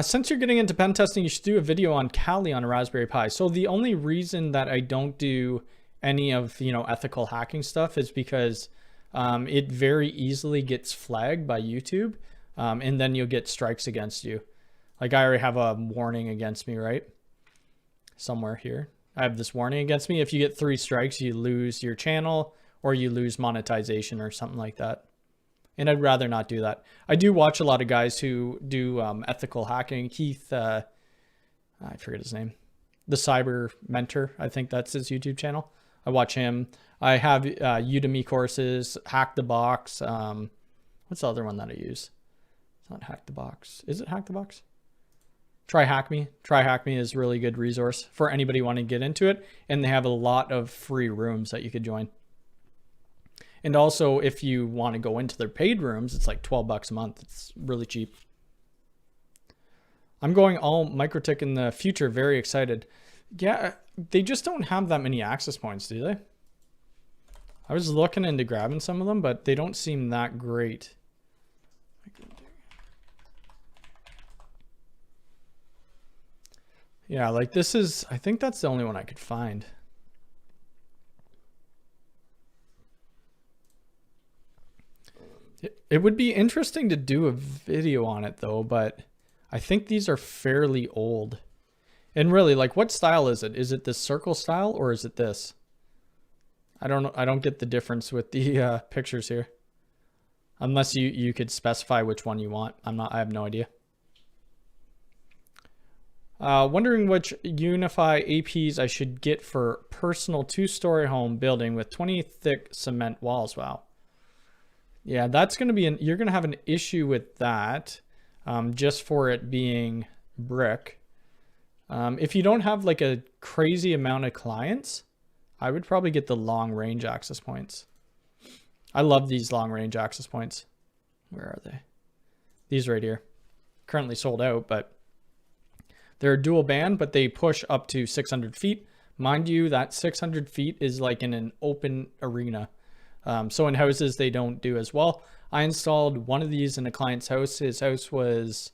Since you're getting into pen testing, you should do a video on Kali on a Raspberry Pi. So the only reason that I don't do any of, ethical hacking stuff is because it very easily gets flagged by YouTube. And then you'll get strikes against you. Like I already have a warning against me, right? Somewhere here. I have this warning against me. If you get 3 strikes, you lose your channel or you lose monetization or something like that. And I'd rather not do that. I do watch a lot of guys who do ethical hacking. Keith, I forget his name. The Cyber Mentor, I think that's his YouTube channel. I watch him. I have Udemy courses, Hack the Box. What's the other one that I use? It's not Hack the Box. Is it Hack the Box? Try Hack Me. Try Hack Me is a really good resource for anybody wanting to get into it. And they have a lot of free rooms that you could join. And also, if you want to go into their paid rooms, it's like $12 a month. It's really cheap. I'm going all Mikrotik in the future. Very excited. Yeah, they just don't have that many access points, do they? I was looking into grabbing some of them, but they don't seem that great. Yeah, like this is, I think that's the only one I could find. It would be interesting to do a video on it though, but I think these are fairly old. And really, like, what style is it? Is it this circle style or is it this? I don't know. I don't get the difference with the pictures here. Unless you could specify which one you want. I have no idea. Wondering which Unifi APs I should get for personal 2-story home building with 20 thick cement walls. Wow. Yeah, that's going to be you're going to have an issue with that, just for it being brick. If you don't have like a crazy amount of clients, I would probably get the long range access points. I love these long range access points. Where are they? These right here. Currently sold out, but they're a dual band, but they push up to 600 feet. Mind you, that 600 feet is like in an open arena. So in houses, they don't do as well. I installed one of these in a client's house. His house was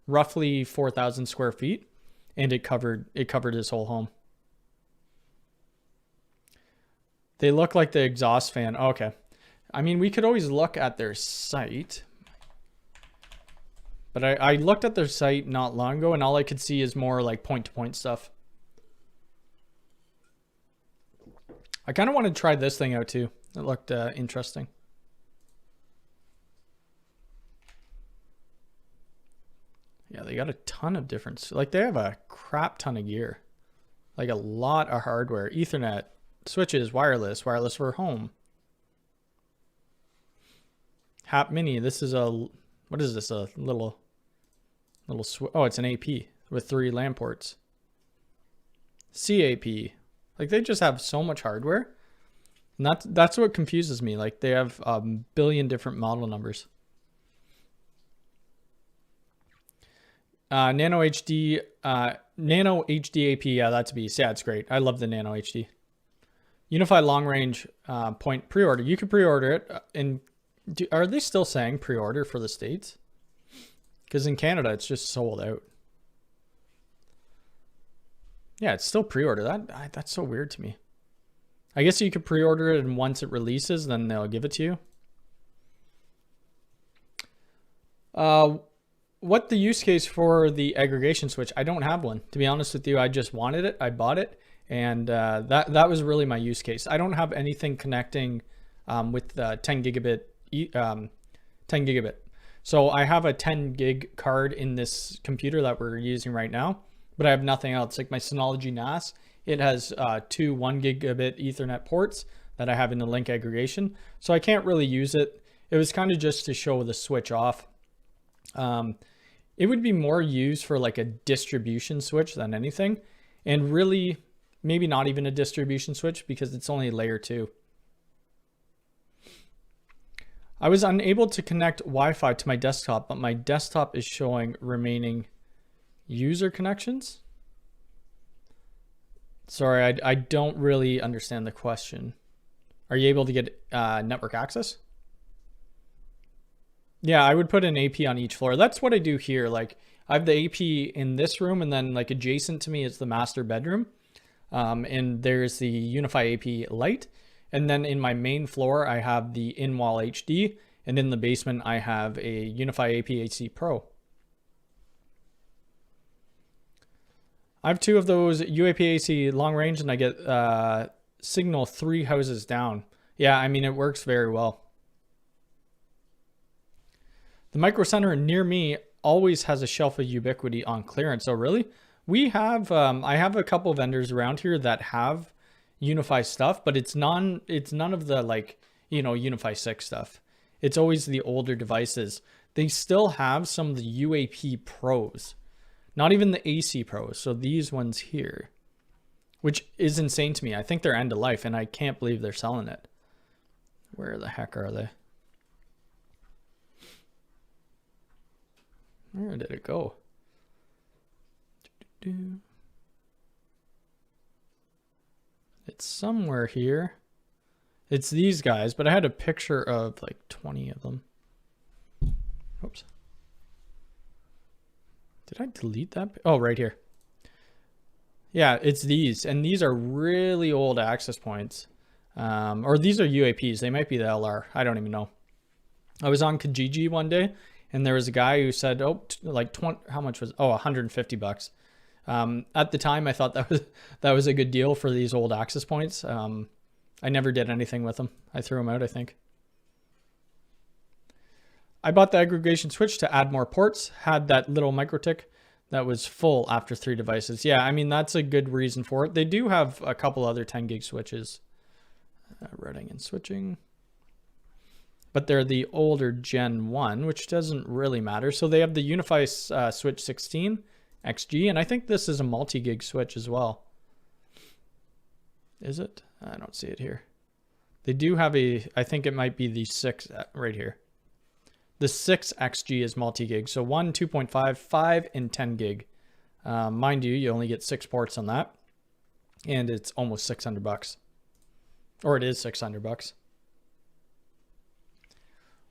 roughly 4,000 square feet, and it covered his whole home. They look like the exhaust fan. Okay. I mean, we could always look at their site. But I looked at their site not long ago, and all I could see is more like point-to-point stuff. I kind of want to try this thing out too. It looked interesting. Yeah, they got a ton of different, like they have a crap ton of gear. Like a lot of hardware, Ethernet, switches, wireless for home. Hap Mini, this is a, what is this? A little oh, it's an AP with 3 LAN ports. CAP, like they just have so much hardware. And that's what confuses me. Like they have a billion different model numbers. Nano HD AP, yeah, that's a beast. Yeah, it's great. I love the Nano HD. Unified long range point pre-order. You could pre-order it. And are they still saying pre-order for the States? Because in Canada, it's just sold out. Yeah, it's still pre-order. That's so weird to me. I guess you could pre-order it, and once it releases, then they'll give it to you. What the use case for the aggregation switch? I don't have one. To be honest with you, I just wanted it. I bought it, and that was really my use case. I don't have anything connecting with 10 gigabit. So I have a 10 gig card in this computer that we're using right now, but I have nothing else. Like my Synology NAS, it has 2 1 gigabit Ethernet ports that I have in the link aggregation. So I can't really use it. It was kind of just to show the switch off. It would be more used for like a distribution switch than anything. And really, maybe not even a distribution switch because it's only layer 2. I was unable to connect Wi-Fi to my desktop, but my desktop is showing remaining user connections. Sorry, I don't really understand the question. Are you able to get network access? Yeah, I would put an AP on each floor. That's what I do here. Like I have the AP in this room, and then like adjacent to me is the master bedroom. And there's the Unifi AP Lite. And then in my main floor, I have the in-wall HD. And in the basement, I have a Unifi AP AC Pro. I have 2 of those UAP-AC long range, and I get signal 3 houses down. Yeah, I mean, it works very well. The Micro Center near me always has a shelf of Ubiquiti on clearance. So really, we have, I have a couple vendors around here that have Unifi stuff, but it's none of the like, you know, Unifi 6 stuff. It's always the older devices. They still have some of the UAP Pros. Not even the AC Pros. So these ones here, which is insane to me. I think they're end of life, and I can't believe they're selling it. Where the heck are they? Where did it go? It's somewhere here. It's these guys, but I had a picture of like 20 of them. Oops. Did I delete that? Oh, right here. Yeah, it's these, and these are really old access points. Or these are UAPs. They might be the LR. I don't even know. I was on Kijiji one day, and there was a guy who said, "Oh, like 20. How much was? Oh, $150." At the time, I thought that was a good deal for these old access points. I never did anything with them. I threw them out, I think. I bought the aggregation switch to add more ports. Had that little Mikrotik that was full after 3 devices. Yeah, I mean, that's a good reason for it. They do have a couple other 10 gig switches. Routing and switching. But they're the older Gen 1, which doesn't really matter. So they have the Unifi switch 16 XG, and I think this is a multi-gig switch as well. Is it? I don't see it here. They do have I think it might be the 6 right here. The 6 XG is multi-gig. So 1, 2.5, 5, and 10 gig. Mind you only get 6 ports on that. And it's almost $600. Or it is $600.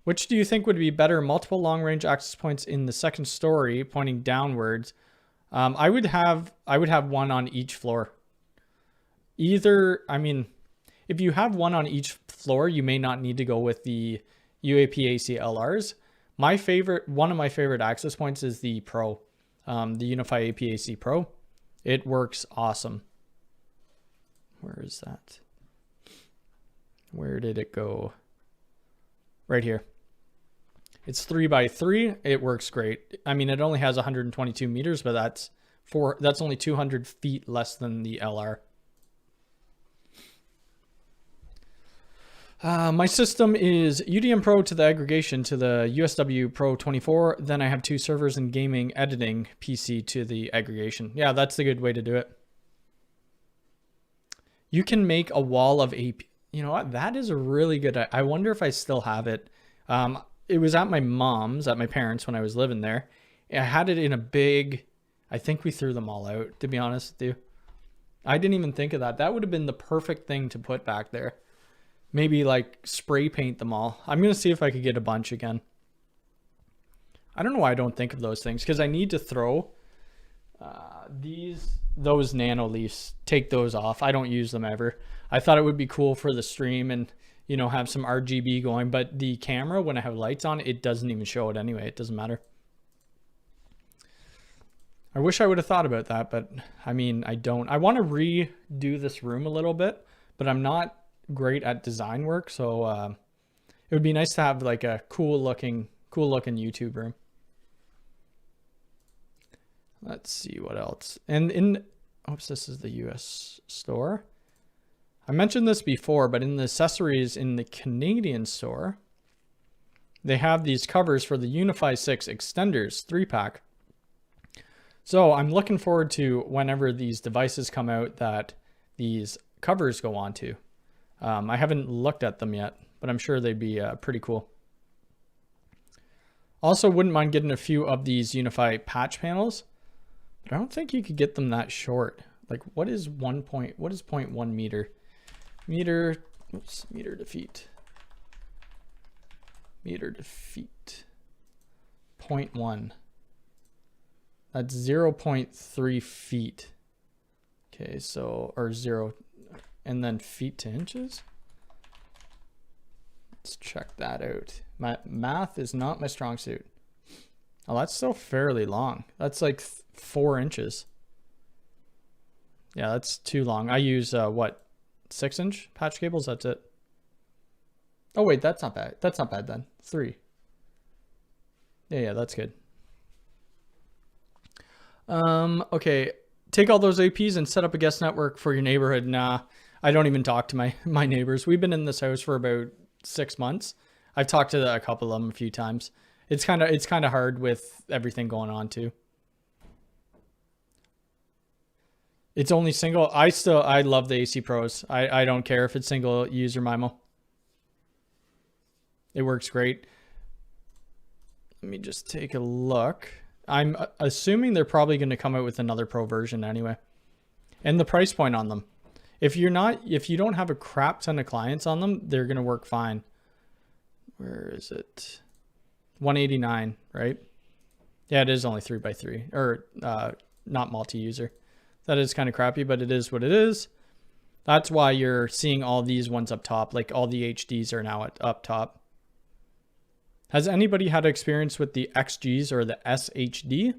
Which do you think would be better? Multiple long-range access points in the second story pointing downwards. I would have one on each floor. Either, I mean, if you have one on each floor, you may not need to go with the UAP AC LRs. One of my favorite access points is the Pro, the Unifi APAC Pro. It works awesome. Where is that? Where did it go? Right here. It's 3x3. It works great. I mean, it only has 122 meters, but that's only 200 feet less than the LR. My system is UDM Pro to the aggregation to the USW Pro 24. Then I have 2 servers and gaming editing PC to the aggregation. Yeah, that's the good way to do it. You can make a wall of AP. You know what? That is a really good. I wonder if I still have it. It was at my mom's, at my parents' when I was living there. I had it in a big. I think we threw them all out, to be honest with you. I didn't even think of that. That would have been the perfect thing to put back there. Maybe like spray paint them all. I'm going to see if I could get a bunch again. I don't know why I don't think of those things, because I need to throw those nano leafs, take those off. I don't use them ever. I thought it would be cool for the stream and, you know, have some RGB going, but the camera, when I have lights on, it doesn't even show it anyway. It doesn't matter. I wish I would have thought about that, but I mean, I don't. I want to redo this room a little bit, but I'm not great at design work, so it would be nice to have like a cool looking YouTube room. Let's see what else. And oops, this is the US store. I mentioned this before, but in the accessories in the Canadian store, they have these covers for the Unifi 6 extenders 3-pack. So I'm looking forward to whenever these devices come out that these covers go onto. I haven't looked at them yet, but I'm sure they'd be pretty cool. Also, wouldn't mind getting a few of these Unifi patch panels, but I don't think you could get them that short. Like, what is 0.1 meter? Meter to feet. Meter to feet. 0.1. That's 0.3 feet. Okay, so, or 0, and then feet to inches. Let's check that out. My math is not my strong suit. Oh, that's still fairly long. That's like 4 inches. Yeah, that's too long. I use, what, 6-inch patch cables? That's it. Oh, wait, that's not bad. That's not bad then. 3. Yeah, that's good. Okay. Take all those APs and set up a guest network for your neighborhood. Nah, I don't even talk to my neighbors. We've been in this house for about 6 months. I've talked to a couple of them a few times. It's kind of hard with everything going on too. It's only single. I love the AC Pros. I don't care if it's single user MIMO. It works great. Let me just take a look. I'm assuming they're probably going to come out with another Pro version anyway. And the price point on them. If you don't have a crap ton of clients on them, they're going to work fine. Where is it? 189, right? Yeah, it is only 3x3 or not multi-user. That is kind of crappy, but it is what it is. That's why you're seeing all these ones up top, like all the HDs are now up top. Has anybody had experience with the XGs or the SHD?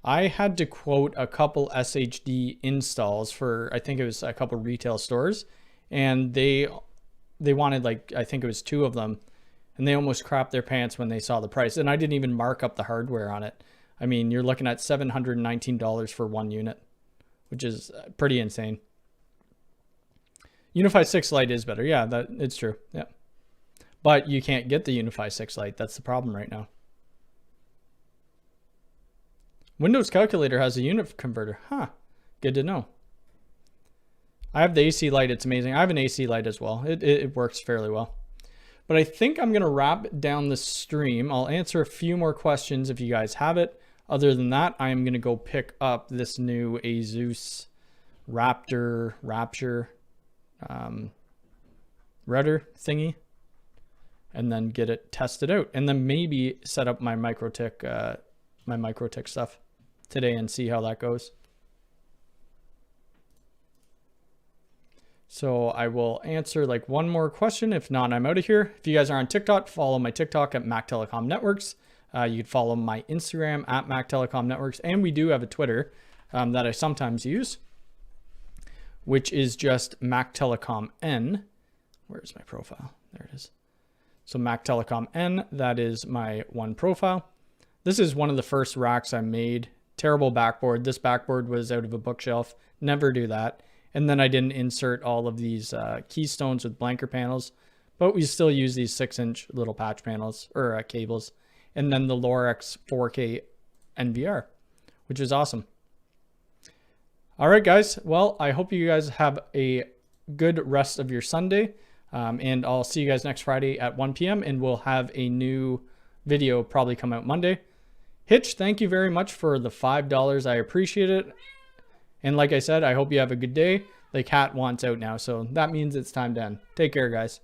I had to quote a couple SHD installs for, I think it was a couple retail stores, and they wanted, like, I think it was 2 of them, and they almost crapped their pants when they saw the price. And I didn't even mark up the hardware on it. I mean, you're looking at $719 for 1 unit, which is pretty insane. Unifi 6 Lite is better. Yeah, it's true. Yeah. But you can't get the Unifi 6 Lite. That's the problem right now. Windows Calculator has a unit converter. Huh. Good to know. I have the AC Lite. It's amazing. I have an AC Lite as well. It works fairly well. But I think I'm going to wrap down the stream. I'll answer a few more questions if you guys have it. Other than that, I am going to go pick up this new Asus Rapture router thingy and then get it tested out, and then maybe set up my Mikrotik stuff today and see how that goes. So I will answer like one more question. If not, I'm out of here. If you guys are on TikTok, follow my TikTok at Mac Telecom Networks. You can follow my Instagram at Mac Telecom Networks, and we do have a Twitter that I sometimes use, which is just Mac Telecom N. Where's my profile? There it is. So Mac Telecom N, that is my one profile. This is one of the first racks I made. Terrible backboard. This backboard was out of a bookshelf. Never do that. And then I didn't insert all of these keystones with blanker panels, but we still use these 6-inch little patch panels or cables. And then the Lorex 4K NVR, which is awesome. All right, guys. Well, I hope you guys have a good rest of your Sunday. And I'll see you guys next Friday at 1 p.m. and we'll have a new video probably come out Monday. Hitch, thank you very much for the $5. I appreciate it. And like I said, I hope you have a good day. The cat wants out now, so that means it's time to end. Take care, guys.